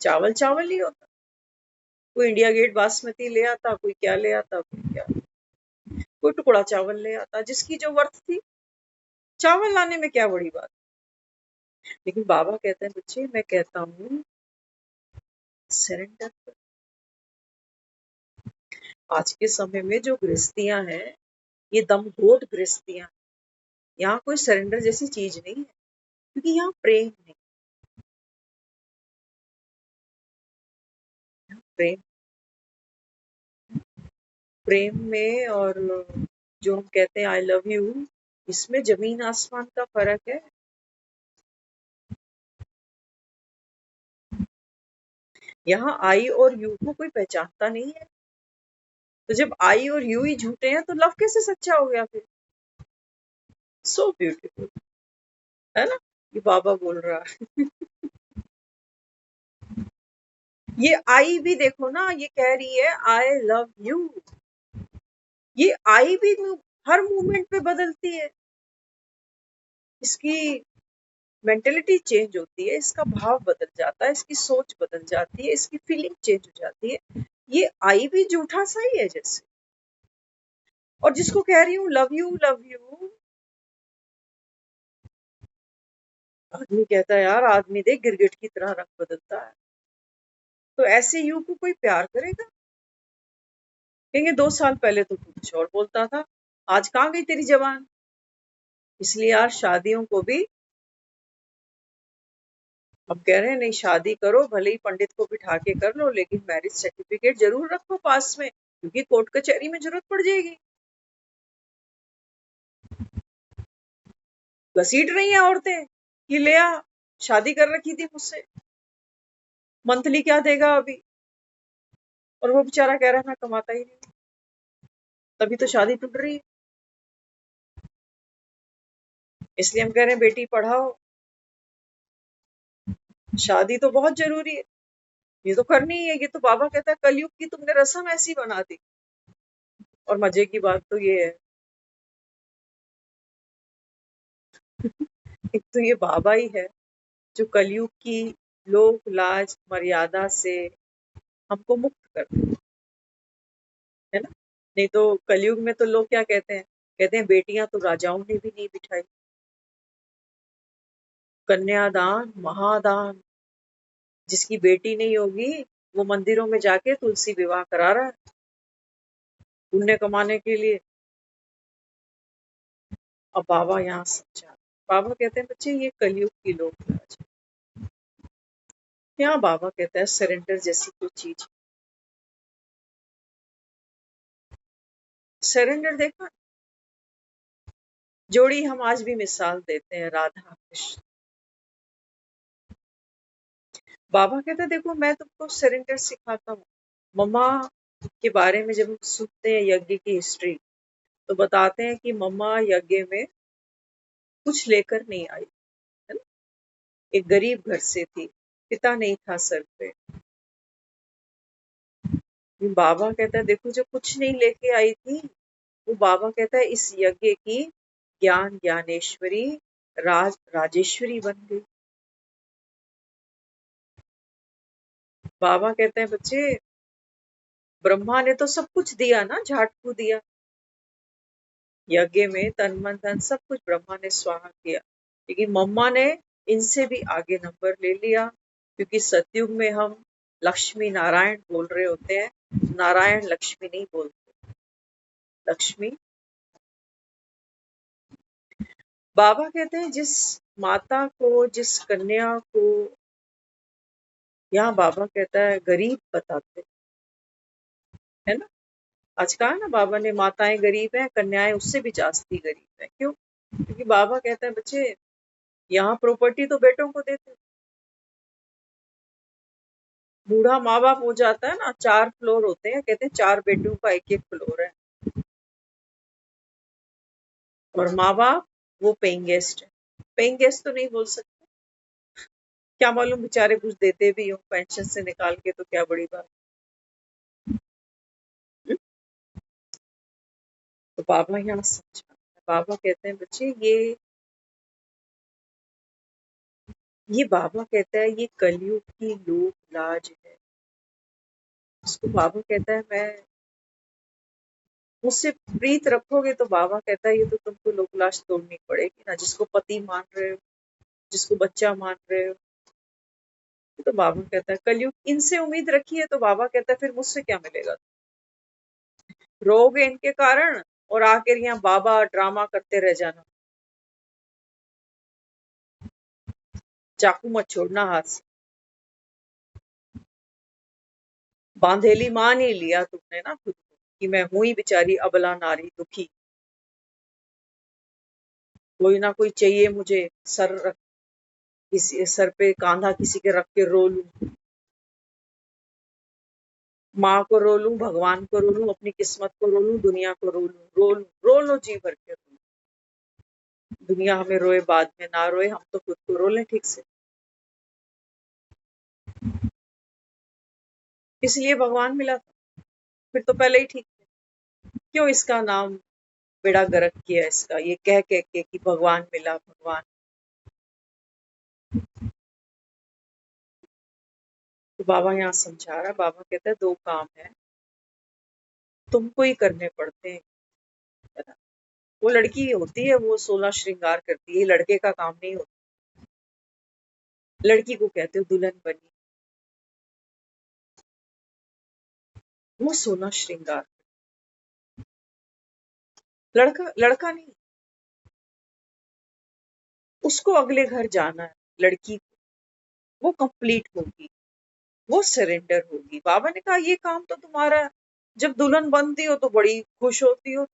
चावल चावल ही होता। कोई इंडिया गेट बासमती ले आता, कोई क्या ले आता, कोई क्या, कोई टुकड़ा चावल ले आता, जिसकी जो वर्थ थी। चावल लाने में क्या बड़ी बात। लेकिन बाबा कहते हैं बच्चे मैं कहता हूँ सरेंडर। आज के समय में जो गृहस्थियां हैं, ये दमघोट गृहस्थियां, यहाँ कोई सरेंडर जैसी चीज नहीं है, क्योंकि यहाँ प्रेम नहीं। प्रेम, प्रेम में और जो हम कहते हैं आई लव यू, इसमें जमीन आसमान का फर्क है। यहाँ आई और यू को कोई पहचानता नहीं है, तो जब आई और यू ही झूठे हैं तो लव कैसे सच्चा हो गया फिर। सो ब्यूटीफुल, है ना, ये बाबा बोल रहा है। ये आई भी देखो ना, ये कह रही है आई लव यू, ये आई भी हर मूवमेंट पे बदलती है। इसकी मेंटेलिटी चेंज होती है, इसका भाव बदल जाता है, इसकी सोच बदल जाती है, इसकी फीलिंग चेंज हो जाती है। ये आई भी झूठा सा ही है जैसे। और जिसको कह रही हूँ लव यू, आदमी कहता है यार आदमी देख गिरगिट की तरह रंग बदलता है। तो ऐसे यू को कोई प्यार करेगा? कहेंगे 2 साल पहले तो तू कुछ और बोलता था, आज कहाँ गई तेरी जबान? इसलिए यार शादियों को भी हम कह रहे हैं नहीं, शादी करो, भले ही पंडित को बिठा के कर लो, लेकिन मैरिज सर्टिफिकेट जरूर रखो पास में, क्योंकि कोर्ट कचहरी में जरूरत पड़ जाएगी। घसीट रही हैं औरतें कि ले आ, शादी कर रखी थी मुझसे, मंथली क्या देगा अभी? और वो बेचारा कह रहा है मैं कमाता ही नहीं, तभी तो शादी टूट रही है। इसलिए हम कह रहे हैं बेटी पढ़ाओ, शादी तो बहुत जरूरी है, ये तो करनी ही है। ये तो बाबा कहता है कलयुग की तुमने रस्म ऐसी बना दी। और मजे की बात तो ये है, एक तो ये बाबा ही है जो कलयुग की लोक लाज मर्यादा से हमको मुक्त कर दे, है ना? नहीं तो कलयुग में तो लोग क्या कहते हैं, कहते हैं बेटियां तो राजाओं ने भी नहीं बिठाई, कन्यादान महादान। जिसकी बेटी नहीं होगी वो मंदिरों में जाके तुलसी विवाह करा रहा है पुण्य कमाने के लिए। अब बाबा यहाँ समझा, बाबा कहते हैं बच्चे ये कलयुग की लोक लाज है। यहाँ बाबा कहता है सरेंडर जैसी कोई चीज, सरेंडर देखा, जोड़ी हम आज भी मिसाल देते हैं राधा कृष्ण। बाबा कहते हैं देखो मैं तुमको सरेंडर सिखाता हूँ। मम्मा के बारे में जब हम सुनते हैं यज्ञ की हिस्ट्री, तो बताते हैं कि मम्मा यज्ञ में कुछ लेकर नहीं आई, है ना? एक गरीब घर से थी, पिता नहीं था सर पे। बाबा कहता है देखो जो कुछ नहीं लेके आई थी, वो बाबा कहता है इस यज्ञ की ज्ञान ज्ञानेश्वरी राजेश्वरी बन गई। बाबा कहते हैं बच्चे ब्रह्मा ने तो सब कुछ दिया ना, झाटू दिया यज्ञ में, तन मन धन सब कुछ ब्रह्मा ने स्वाहा किया, लेकिन मम्मा ने इनसे भी आगे नंबर ले लिया, क्योंकि सतयुग में हम लक्ष्मी नारायण बोल रहे होते हैं, नारायण लक्ष्मी नहीं बोलते, लक्ष्मी। बाबा कहते हैं जिस माता को, जिस कन्या को, यहाँ बाबा कहता है गरीब बताते, है ना? आज कहा ना बाबा ने माताएं गरीब हैं, कन्याएं उससे भी जास्ती गरीब है। क्यों? क्योंकि बाबा कहता है बच्चे यहाँ प्रॉपर्टी तो बेटों को देते, बूढ़ा माँ बाप हो जाता है ना, 4 फ्लोर होते हैं, कहते हैं 4 बेटों का एक एक फ्लोर है, और माँ बाप वो पेइंग गेस्ट है। पेइंग गेस्ट तो नहीं बोल सकते, क्या मालूम बेचारे कुछ देते भी हो पेंशन से निकाल के, तो क्या बड़ी बात। हम्म? तो बाबा यहाँ समझा, बाबा कहते हैं बच्चे ये बाबा कहता है ये कलयुग की लोक लाज है। उसको बाबा कहता है मैं मुझसे प्रीत रखोगे, तो बाबा कहता है ये तो तुमको लोक लाज तोड़नी पड़ेगी ना, जिसको पति मान रहे हो, जिसको बच्चा मान रहे हो। तो बाबा कहता है कलयुग इनसे उम्मीद रखी है, तो बाबा कहता है फिर मुझसे क्या मिलेगा? रोगे इनके कारण और आखिर यहाँ बाबा ड्रामा करते रह जाना, चाकू मत छोड़ना हाथ से। बांधेली मान ही लिया तुमने ना खुद को कि मैं हूं ही बेचारी अबला नारी दुखी, कोई ना कोई चाहिए मुझे, सर रख, किसी सर पे कांधा किसी के रख के रो लूं, माँ को रो लूं, भगवान को रो लूं, अपनी किस्मत को रो लूं, दुनिया को रो लूं, रो लो जी भर के रो लूं। दुनिया हमें रोए बाद में ना रोए, हम तो खुद को रो लें ठीक से। इसलिए भगवान मिला था, फिर तो पहले ही ठीक है। क्यों इसका नाम बेड़ा गर्क किया इसका, ये कह कह के कि भगवान मिला भगवान। तो बाबा यहाँ समझा रहा है, बाबा कहता है 2 काम है, तुमको ही करने पड़ते हैं, है ना? वो लड़की होती है, वो 16 श्रृंगार करती है, लड़के का काम नहीं होता। लड़की को कहते हो दुल्हन बनी, वो 16 श्रृंगार, लड़का लड़का नहीं, उसको अगले घर जाना है, लड़की को, वो कंप्लीट होगी, वो सरेंडर होगी। बाबा ने कहा ये काम तो तुम्हारा है। जब दुल्हन बनती हो तो बड़ी खुश होती हो,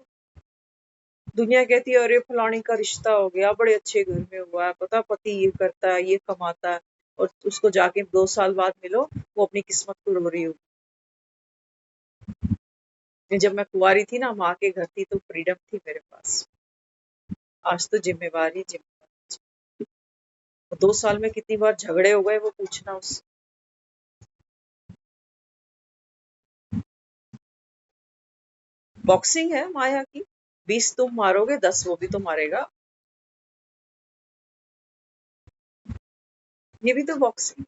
दुनिया कहती है अरे फलानी का रिश्ता हो गया, बड़े अच्छे घर में हुआ है, पता पति ये करता है, ये कमाता है, और उसको जाके 2 साल बाद मिलो, वो अपनी किस्मत को रो रही हो। जब मैं कुंवारी थी ना, माँ के घर थी, तो फ्रीडम थी मेरे पास। आज तो जिम्मेवारी जिम्मेवारी। 2 साल में कितनी बार झगड़े हो गए वो पूछना उससे। बॉक्सिंग है माया की, 20 तुम मारोगे, 10 वो भी तो मारेगा। ये भी तो बॉक्सिंग।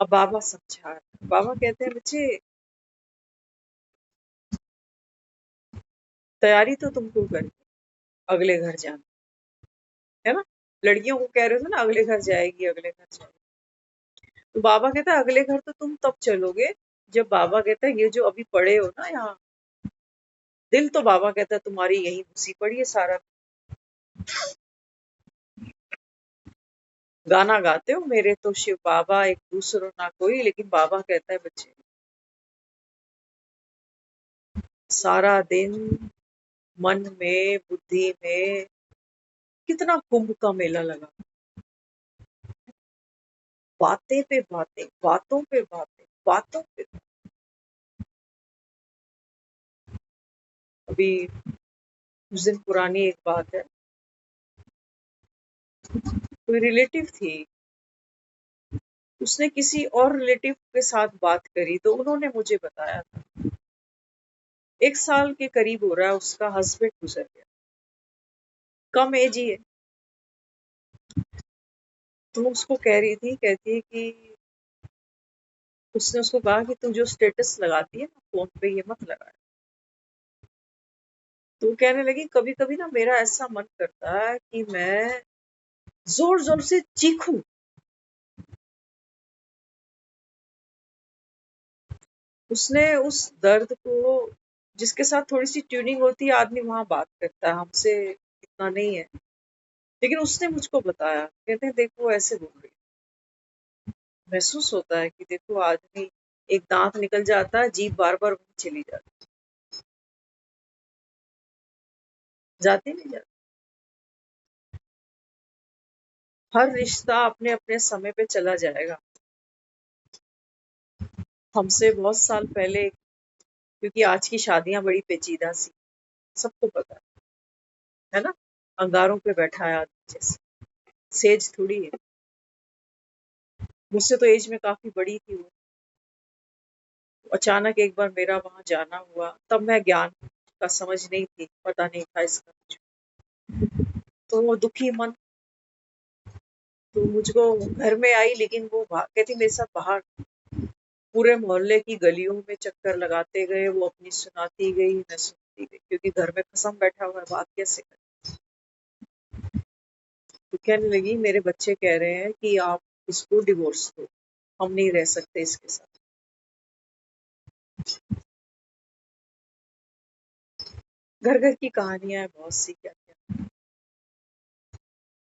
अब बाबा समझा रहे हैं। बाबा कहते हैं बच्चे, तैयारी तो तुमको करनी, अगले घर जाना, है ना? लड़कियों को कह रहे थे ना, अगले घर जाएगी, अगले घर जाएगी। तो बाबा कहता है अगले घर तो तुम तब चलोगे जब, बाबा कहता है ये जो अभी पड़े हो ना यहाँ, दिल तो बाबा कहता है तुम्हारी यही घुसी पड़ी है सारा। गाना गाते हो मेरे तो शिव बाबा एक दूसरो ना कोई, लेकिन बाबा कहता है बच्चे, सारा दिन मन में बुद्धि में कितना कुंभ का मेला लगा, बातें पे बातें, बातों पे बातें, बातों पे। अभी कुछ दिन पुरानी एक बात है, कोई रिलेटिव थी, उसने किसी और रिलेटिव के साथ बात करी, तो उन्होंने मुझे बताया था 1 साल के करीब हो रहा है उसका हस्बैंड गुजर गया, कम एज ही है। तो उसको कह रही थी, कहती है कि उसने उसको कहा कि तू जो स्टेटस लगाती है ना फोन पे, ये मत लगा। तो वो कहने लगी कभी कभी ना मेरा ऐसा मन करता है कि मैं जोर जोर से चीखूं। उसने उस दर्द को, जिसके साथ थोड़ी सी ट्यूनिंग होती है आदमी वहां बात करता है, हमसे इतना नहीं है, लेकिन उसने मुझको बताया, कहते हैं देखो ऐसे बोल रही, महसूस होता है कि देखो आदमी, एक दांत निकल जाता है, जीभ बार बार वहीं चली जाती, जाती नहीं जाती। हर रिश्ता अपने अपने समय पे चला जाएगा। हमसे बहुत साल पहले, क्योंकि आज की शादियां बड़ी पेचीदा सी, सबको पता है ना, अंगारों पे बैठा है आदमी जैसे, सेज थोड़ी है। मुझसे तो एज में काफी बड़ी थी वो। अचानक एक बार मेरा वहां जाना हुआ, तब मैं ज्ञान का समझ नहीं थी, पता नहीं था इसका कुछ। तो वो दुखी मन, तो मुझको घर में आई, लेकिन वो कहती मेरे साथ बाहर पूरे मोहल्ले की गलियों में चक्कर लगाते गए, वो अपनी सुनाती गई, मैं सुनती गई, क्योंकि घर में कसम बैठा हुआ है, बात कैसे करें। तो कहने लगी मेरे बच्चे कह रहे हैं कि आप इसको डिवोर्स दो, हम नहीं रह सकते इसके साथ। घर घर की कहानियां हैं बहुत सी, क्या क्या।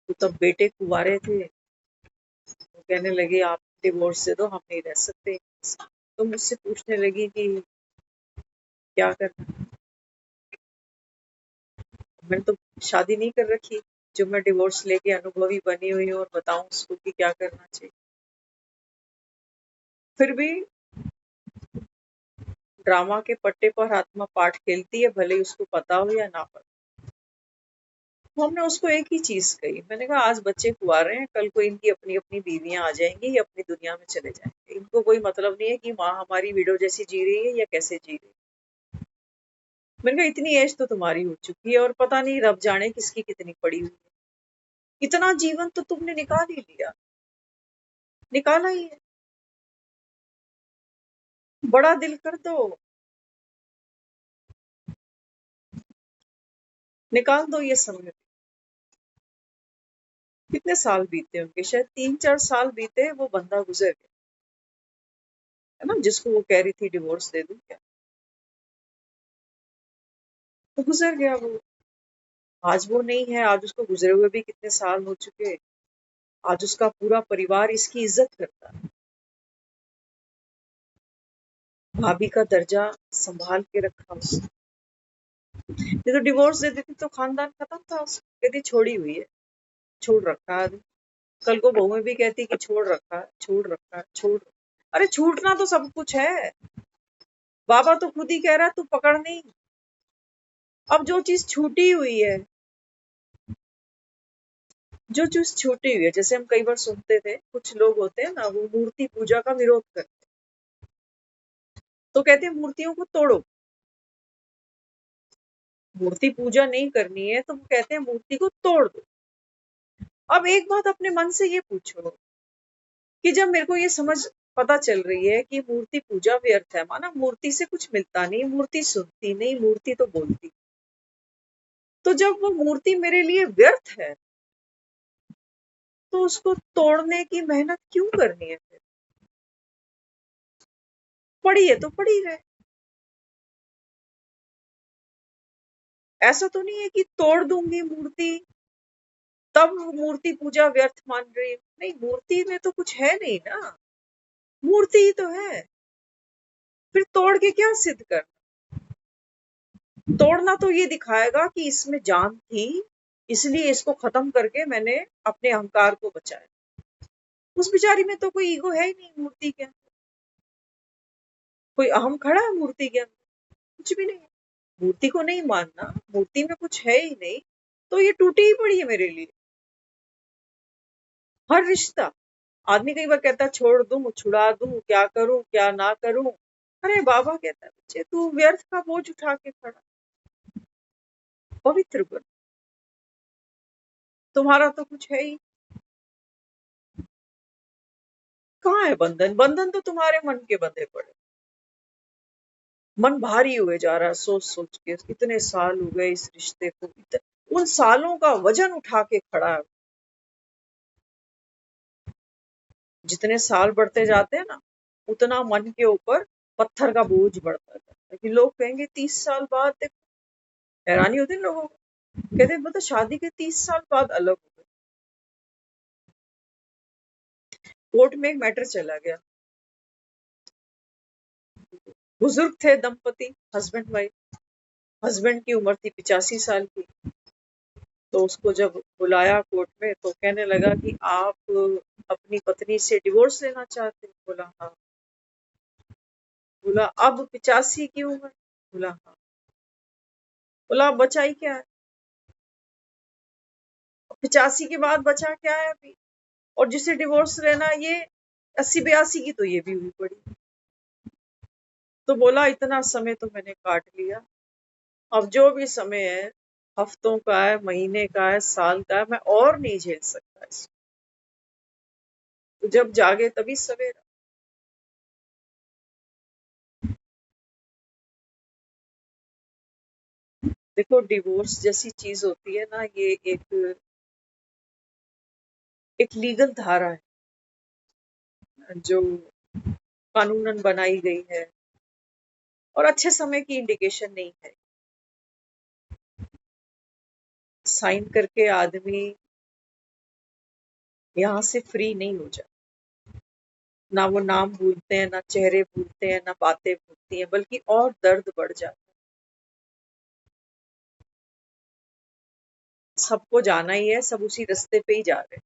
तो तब बेटे कुंवारे थे, वो कहने लगे आप डिवोर्स दे दो, हम नहीं रह सकते। तो मुझसे पूछने लगी कि क्या करना। मैंने तो शादी नहीं कर रखी जो मैं डिवोर्स लेके अनुभवी बनी हुई हूँ और बताऊं उसको कि क्या करना चाहिए। फिर भी ड्रामा के पट्टे पर आत्मा पाठ खेलती है, भले ही उसको पता हो या ना पता। तो हमने उसको एक ही चीज कही, मैंने कहा आज बच्चे कुंवारे हैं, कल को इनकी अपनी अपनी बीवियां आ जाएंगी, ये अपनी दुनिया में चले जाएंगे, इनको कोई मतलब नहीं है कि माँ हमारी विडो जैसी जी रही है या कैसे जी रही है। मैंने कहा इतनी एज तो तुम्हारी हो चुकी है, और पता नहीं रब जाने किसकी कितनी पड़ी हुई है। इतना जीवन तो तुमने निकाल ही लिया, निकाला ही है। बड़ा दिल कर दो, निकाल दो ये समय। कितने साल बीते होंगे, शायद 3-4 साल बीते, वो बंदा गुजर गया है ना, जिसको वो कह रही थी डिवोर्स दे दूं क्या, तो गुजर गया वो। आज वो नहीं है, आज उसको गुजरे हुए भी कितने साल हो चुके। आज उसका पूरा परिवार इसकी इज्जत करता है। भाभी का दर्जा संभाल के रखा उसने। नहीं तो डिवोर्स दे देती तो खानदान खत्म था उसका। कहती छोड़ी हुई है, छोड़ रखा है। कल को बहुएं भी कहती कि छोड़ रखा है, छोड़ रखा है, छोड़। अरे छूटना तो सब कुछ है। बाबा तो खुद ही कह रहा है तू पकड़ नहीं। अब जो चीज छूटी हुई है, जो चीज छूटी हुई है, जैसे हम कई बार सुनते थे, कुछ लोग होते हैं ना, वो मूर्ति पूजा का विरोध करते हैं, तो कहते हैं मूर्तियों को तोड़ो। मूर्ति पूजा नहीं करनी है तो वो कहते हैं मूर्ति को तोड़ दो। अब एक बात अपने मन से ये पूछो कि जब मेरे को ये समझ पता चल रही है कि मूर्ति पूजा व्यर्थ है, माना मूर्ति से कुछ मिलता नहीं, मूर्ति सुनती नहीं, मूर्ति तो बोलती, तो जब वो मूर्ति मेरे लिए व्यर्थ है तो उसको तोड़ने की मेहनत क्यों करनी है फिर? पड़ी है तो पड़ी रहे। ऐसा तो नहीं है कि तोड़ दूंगी मूर्ति तब मूर्ति पूजा व्यर्थ मान रही है। नहीं, मूर्ति में तो कुछ है नहीं ना, मूर्ति ही तो है। फिर तोड़ के क्या सिद्ध कर? तोड़ना तो ये दिखाएगा कि इसमें जान थी, इसलिए इसको खत्म करके मैंने अपने अहंकार को बचाया। उस बेचारी में तो कोई ईगो है ही नहीं मूर्ति के अंदर। कोई अहम खड़ा है मूर्ति के अंदर? कुछ भी नहीं। मूर्ति को नहीं मानना, मूर्ति में कुछ है ही नहीं, तो ये टूटी ही पड़ी है मेरे लिए। हर रिश्ता, आदमी कई बार कहता है छोड़ दूं, छुड़ा दूं, क्या करूं क्या ना करूं। अरे बाबा कहता है बच्चे तू व्यर्थ का बोझ उठा के खड़ा, पवित्र बन, तुम्हारा तो कुछ है ही। कहाँ है बंधन? बंधन तो तुम्हारे मन के बंधे पड़े। मन भारी हुए जा रहा है सोच सोच के, इतने साल हो गए इस रिश्ते को, उन सालों का वजन उठा के खड़ा है। जितने साल बढ़ते जाते हैं ना, उतना मन के ऊपर पत्थर का बोझ बढ़ता जाता है। कि लोग कहेंगे 30 साल बाद, देखो हैरानी होती है लोगों को, कहते हैं मतलब शादी के 30 साल बाद अलग हो गए। कोर्ट में एक मैटर चला गया, बुजुर्ग थे दंपति, हस्बैंड वाइफ। हस्बैंड की उम्र थी 85 साल की। तो उसको जब बुलाया कोर्ट में तो कहने लगा कि आप अपनी पत्नी से डिवोर्स लेना चाहते हैं? बोला हाँ। बोला अब 85 की उम्र? बोला हाँ। बोला अब बचा ही क्या है? 85 के बाद बचा क्या है अभी? और जिसे डिवोर्स लेना ये 80-82 की, तो ये भी हुई पड़ी। तो बोला इतना समय तो मैंने काट लिया, अब जो भी समय है, हफ्तों का है, महीने का है, साल का है, मैं और नहीं झेल सकता इसको। तो जब जागे तभी सवेरा। देखो डिवोर्स जैसी चीज होती है ना, ये एक लीगल धारा है जो कानूनन बनाई गई है, और अच्छे समय की इंडिकेशन नहीं है। साइन करके आदमी यहाँ से फ्री नहीं हो जाता। ना वो नाम भूलते हैं, ना चेहरे भूलते हैं, ना बातें भूलती हैं, बल्कि और दर्द बढ़ जाता है। सबको जाना ही है, सब उसी रास्ते पे ही जा रहे हैं।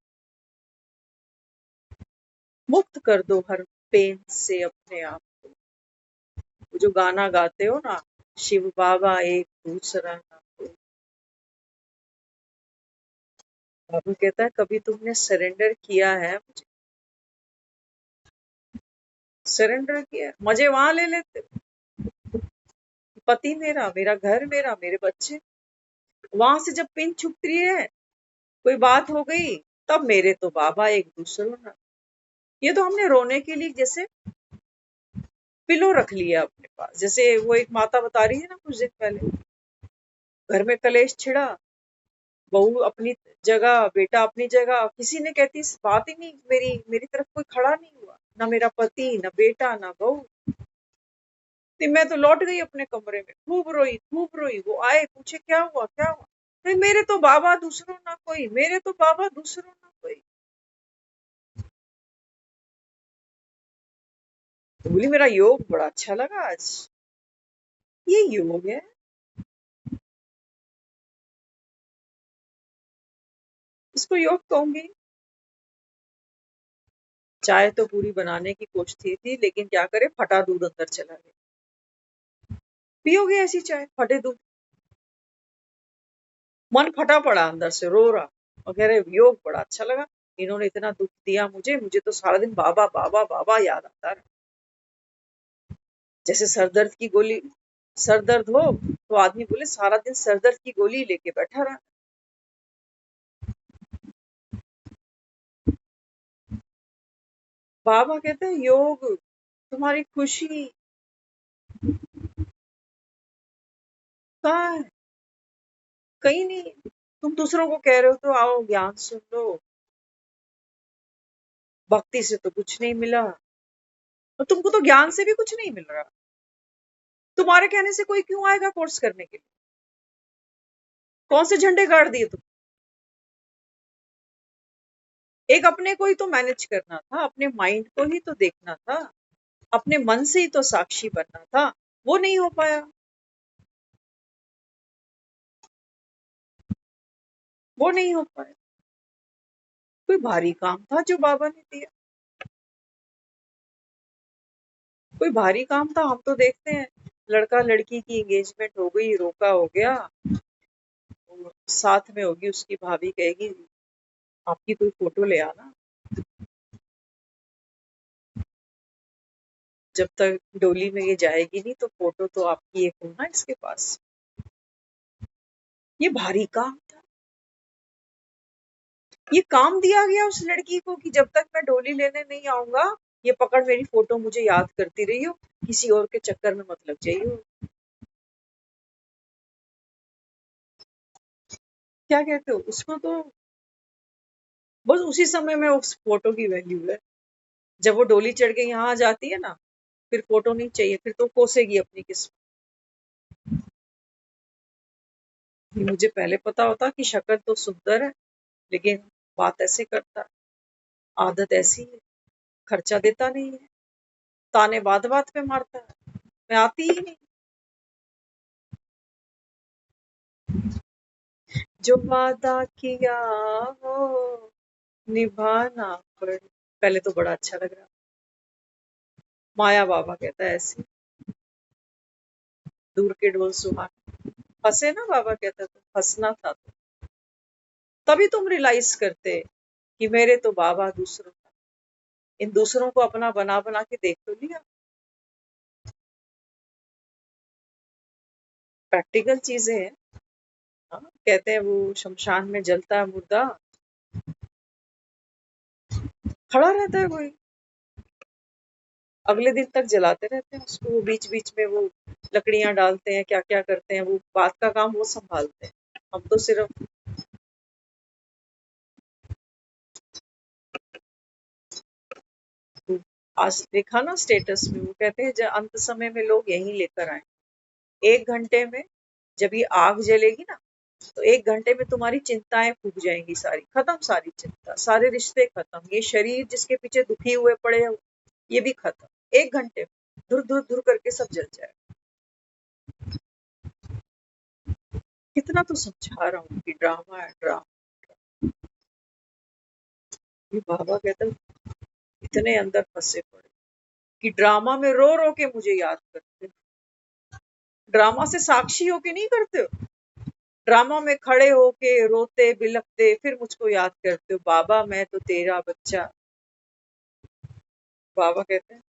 मुक्त कर दो हर पेन से अपने आप को। वो जो गाना गाते हो ना, शिव बाबा एक दूसरा ना कोई। बाबू कहता है कभी तुमने सरेंडर किया है मुझे? सरेंडर किया है? मजे वहां ले लेते हो। पति मेरा, मेरा घर मेरा, मेरे बच्चे, वहां से जब पिन छुपती है कोई बात हो गई तब मेरे तो बाबा एक दूसरों ना। ये तो हमने रोने के लिए जैसे पिलो रख लिया अपने पास। जैसे वो एक माता बता रही है ना कुछ दिन पहले, घर में कलेश छिड़ा, बहू अपनी जगह, बेटा अपनी जगह, किसी ने कहती बात ही नहीं, मेरी तरफ कोई खड़ा नहीं हुआ, ना मेरा पति, ना बेटा, ना बहू। तो मैं तो लौट गई अपने कमरे में, खूब रोई खूब रोई। वो आए, पूछे क्या हुआ क्या हुआ। नहीं, मेरे तो बाबा दूसरों ना कोई, मेरे तो बाबा दूसरों ना कोई। तो बोली मेरा योग बड़ा अच्छा लगा आज। ये योग है? इसको योग कहूंगी? चाय तो पूरी बनाने की कोशिश थी, लेकिन क्या करे, फटा दूध अंदर चला गया। पियोगे ऐसी चाय फटे दूध? मन फटा पड़ा अंदर से, रो रहा और कह रहे योग बड़ा अच्छा लगा, इन्होंने इतना दुख दिया मुझे, मुझे तो सारा दिन बाबा बाबा बाबा याद आता रहा। जैसे सरदर्द की गोली, सर दर्द हो तो आदमी बोले सारा दिन सरदर्द की गोली लेके बैठा रहा। बाबा कहते हैं योग तुम्हारी खुशी कहाँ है? कहीं नहीं। तुम दूसरों को कह रहे हो तो आओ ज्ञान सुन लो, भक्ति से तो कुछ नहीं मिला और तुमको तो ज्ञान से भी कुछ नहीं मिल रहा। तुम्हारे कहने से कोई क्यों आएगा कोर्स करने के लिए? कौन से झंडे गाड़ दिए तुम? एक अपने को ही तो मैनेज करना था, अपने माइंड को ही तो देखना था, अपने मन से ही तो साक्षी बनना था। वो नहीं हो पाया। वो नहीं हो पाया। कोई भारी काम था जो बाबा ने दिया? कोई भारी काम था? हम तो देखते हैं लड़का लड़की की एंगेजमेंट हो गई, रोका हो गया, और साथ में होगी उसकी भाभी, कहेगी आपकी कोई फोटो ले आना। जब तक डोली में ये जाएगी नहीं तो फोटो तो आपकी एक हो ना इसके पास। ये भारी काम था। ये काम दिया गया उस लड़की को कि जब तक मैं डोली लेने नहीं आऊंगा, ये पकड़ मेरी फोटो मुझे याद करती रही हो, किसी और के चक्कर में मत लग जाइए। क्या कहते हो उसको? तो बस उसी समय में उस फोटो की वैल्यू है। जब वो डोली चढ़ के यहाँ आ जाती है ना, फिर फोटो नहीं चाहिए, फिर तो कोसेगी अपनी किस्मत। मुझे पहले पता होता कि शक्ल तो सुंदर है, लेकिन बात ऐसे करता है, आदत ऐसी है, खर्चा देता नहीं है, ताने बात बात पे मारता है, मैं आती ही नहीं। जो वादा किया हो निभाना पड़े। पहले तो बड़ा अच्छा लग रहा। माया बाबा कहता है ऐसे, दूर के ढोल सुहाना। हंसे ना बाबा कहता तो हंसना था तो। तभी तुम रियलाइज करते कि मेरे तो बाबा दूसरों का। इन दूसरों को अपना बना बना के देख तो लिया। प्रैक्टिकल चीजें हैं। हाँ, कहते हैं वो शमशान में जलता है मुर्दा, खड़ा रहता है कोई, अगले दिन तक जलाते रहते हैं उसको। वो बीच बीच में वो लकड़ियां डालते हैं, क्या क्या करते हैं, वो बात का काम वो संभालते हैं। हम तो सिर्फ। आज देखा ना स्टेटस में, वो कहते हैं अंत समय में लोग यहीं लेकर आए। 1 घंटे में जब ये आग जलेगी ना, तो 1 घंटे में तुम्हारी चिंताएं फूक जाएंगी, सारी खत्म, सारी चिंता, सारे रिश्ते खत्म, ये शरीर जिसके पीछे दुखी हुए पड़े हो ये भी खत्म। 1 घंटे में धुर धुर धुर करके सब जल जाए। कितना तो समझा रहा हूँ कि ड्रामा है ड्रामा। ये बाबा कहते हैं इतने अंदर फंसे पड़े कि ड्रामा में रो रो के मुझे याद करते हो। ड्रामा से साक्षी होके नहीं करते हो, ड्रामा में खड़े होके रोते बिलखते फिर मुझको याद करते हो, बाबा मैं तो तेरा बच्चा। बाबा कहते हैं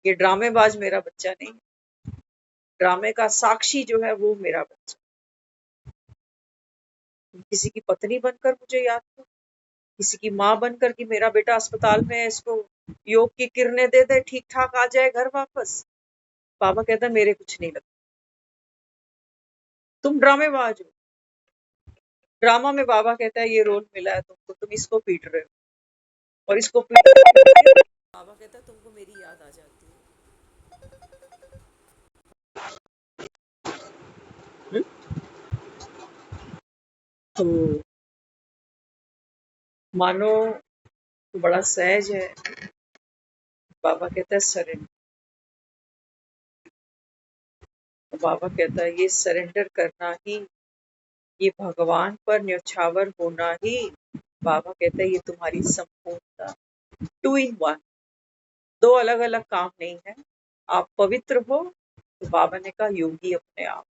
ये ड्रामेबाज मेरा बच्चा नहीं, ड्रामे का साक्षी जो है वो मेरा बच्चा। किसी की पत्नी बनकर मुझे याद करो, किसी की माँ बनकर कि मेरा बेटा अस्पताल में है, इसको योग की किरणें दे दे, ठीक ठाक आ जाए घर वापस। बाबा कहता है मेरे कुछ नहीं लगता, तुम ड्रामेबाज हो। ड्रामा में बाबा कहता है ये रोल मिला है तुमको, तुम इसको पीट रहे हो और इसको पीट रहे हो। बाबा कहता है तुमको मेरी याद आ जाती है। तो मानो तो बड़ा सहज है। बाबा कहता है सरेंडर। बाबा कहता है ये सरेंडर करना ही, ये भगवान पर न्यौछावर होना ही, बाबा कहता है ये तुम्हारी संपूर्णता। 2 in 1, 2 अलग अलग काम नहीं है। आप पवित्र हो तो बाबा ने कहा योगी अपने आप।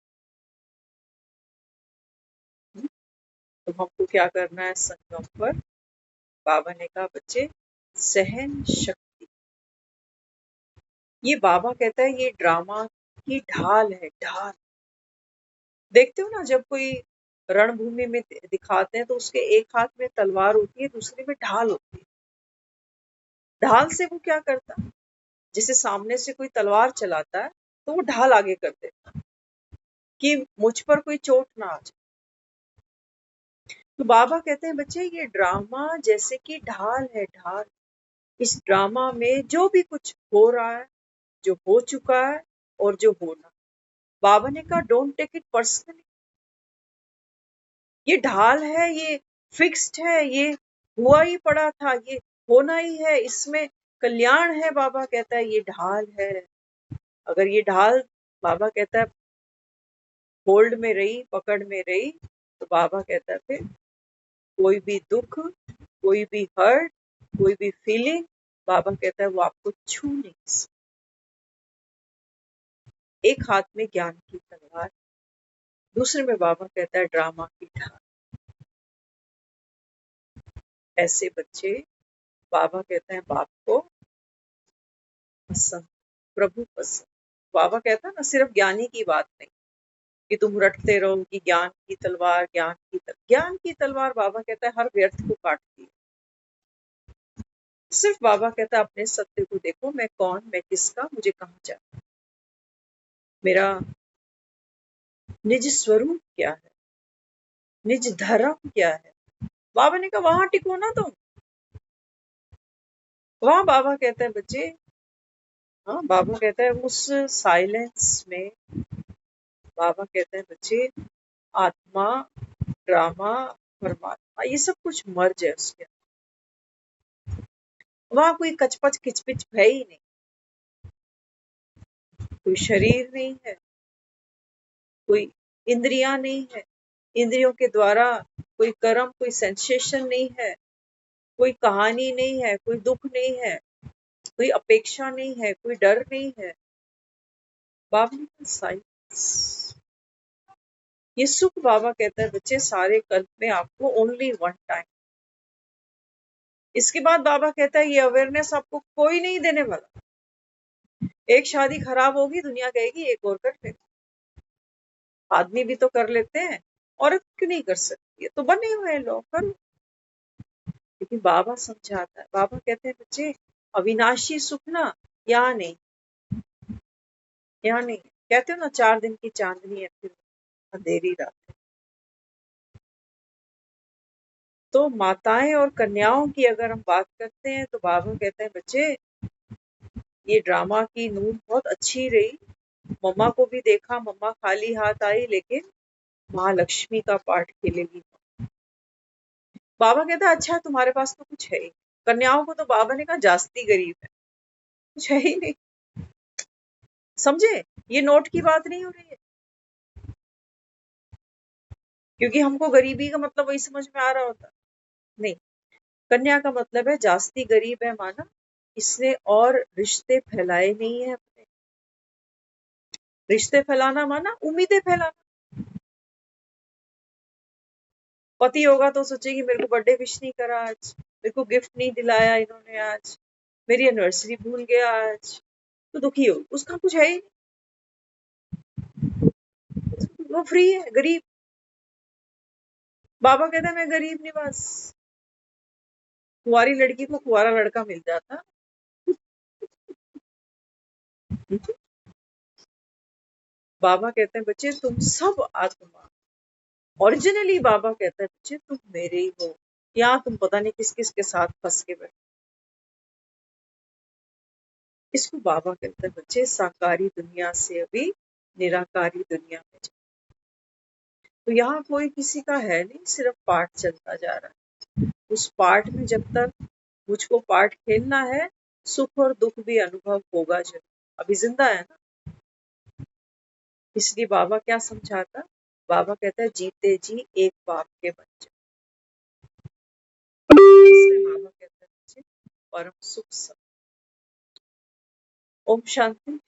तो हमको क्या करना है संगम पर? बाबा ने कहा बच्चे सहन शक्ति। ये बाबा कहता है ये ड्रामा की ढाल है, ढाल। देखते हो ना जब कोई रणभूमि में दिखाते हैं तो उसके एक हाथ में तलवार होती है, दूसरे में ढाल होती है। ढाल से वो क्या करता है? जैसे सामने से कोई तलवार चलाता है तो वो ढाल आगे कर देता है कि मुझ पर कोई चोट ना आ जाए। तो बाबा कहते हैं बच्चे ये ड्रामा जैसे कि ढाल है, ढाल। इस ड्रामा में जो भी कुछ हो रहा है, जो हो चुका है और जो होना, बाबा ने कहा डोंट टेक इट पर्सनली। ये ढाल है, ये फिक्स्ड है, ये हुआ ही पड़ा था, ये होना ही है, इसमें कल्याण है। बाबा कहता है ये ढाल है। अगर ये ढाल, बाबा कहता है, होल्ड में रही, पकड़ में रही, तो बाबा कहता है फिर कोई भी दुख, कोई भी हर्ट, कोई भी फीलिंग, बाबा कहता है वो आपको छू नहीं सकता। एक हाथ में ज्ञान की तलवार, दूसरे में बाबा कहता है ड्रामा की ढाल। ऐसे बच्चे बाबा कहते हैं बाप को पसंद, प्रभु पसंद। बाबा कहता है ना सिर्फ ज्ञानी की बात नहीं कि तुम रटते रहो कि ज्ञान की तलवार, ज्ञान की तलवार। ज्ञान की तलवार बाबा कहता है हर व्यर्थ को काटती है। सिर्फ बाबा कहता है अपने सत्य को देखो, मैं कौन, मैं किसका, मुझे कहाँ जाना, मेरा निज स्वरूप क्या है, निज धर्म क्या है। बाबा ने कहा वहां टिको ना तुम। वहां बाबा कहता है बच्चे, हाँ बाबा कहता है उस साइलेंस में, बाबा कहता है बच्चे आत्मा, ड्रामा, परमात्मा ये सब कुछ मर्ज है उसके। वहां कोई कचपच किचपिच है ही नहीं, कोई शरीर नहीं है, कोई इंद्रियां नहीं है, इंद्रियों के द्वारा कोई कर्म, कोई सेंसेशन नहीं है, कोई कहानी नहीं है, कोई दुख नहीं है, कोई अपेक्षा नहीं है, कोई डर नहीं है। बाबा ने साइलेंस, ये सुख बाबा कहता है बच्चे सारे कल्प में आपको ओनली वन टाइम। इसके बाद बाबा कहता है ये अवेयरनेस आपको कोई नहीं देने वाला। एक शादी खराब होगी, दुनिया कहेगी एक और कर ले। आदमी भी तो कर लेते हैं, औरत क्यों नहीं कर सकती है? तो बने हुए हैं लोग, करो। लेकिन बाबा समझाता है, बाबा कहते हैं बच्चे अविनाशी सुख ना यहाँ नहीं, यहाँ नहीं। कहते हो ना 4 दिन की चांदनी है फिर अंधेरी रात। तो माताएं और कन्याओं की अगर हम बात करते हैं तो बाबा कहते हैं बच्चे ये ड्रामा की नून बहुत अच्छी रही। मम्मा को भी देखा, मम्मा खाली हाथ आई, लेकिन महालक्ष्मी का पाठ खेलेगी। बाबा कहता है अच्छा तुम्हारे पास तो कुछ है ही। कन्याओं को तो बाबा ने कहा जास्ती गरीब है, कुछ है ही नहीं। समझे? ये नोट की बात नहीं हो रही है, क्योंकि हमको गरीबी का मतलब वही समझ में आ रहा होता। नहीं, कन्या का मतलब है जास्ती गरीब है, माना इसने और रिश्ते फैलाए नहीं है अपने। रिश्ते फैलाना माना उम्मीदें फैलाना। पति होगा तो सोचेगी मेरे को बर्थडे विश नहीं करा आज, मेरे को गिफ्ट नहीं दिलाया इन्होंने आज, मेरी एनिवर्सरी भूल गया आज, तो दुखी हो। उसका कुछ है ही नहीं, वो फ्री है, गरीब। बाबा कहता है मैं गरीब निवास, कुंवारी लड़की को कुंवारा लड़का मिल जाता। बाबा कहते हैं बच्चे तुम सब आत्मा, ओरिजिनली बाबा कहता है बच्चे तुम मेरे ही हो, या तुम पता नहीं किस किस के साथ फंस के बैठे। इसको बाबा कहते हैं बच्चे साकारी दुनिया से अभी निराकारी दुनिया में जाओ। तो यहाँ कोई किसी का है नहीं, सिर्फ पाठ चलता जा रहा है। उस पाठ में जब तक मुझको पाठ खेलना है, सुख और दुख भी अनुभव होगा जरूर, अभी जिंदा है ना। इसलिए बाबा क्या समझाता, बाबा कहता है जीते जी एक बाप के बच्चे। इसलिए बाबा कहता है बच्चे परम सुख सब। ओम शांति।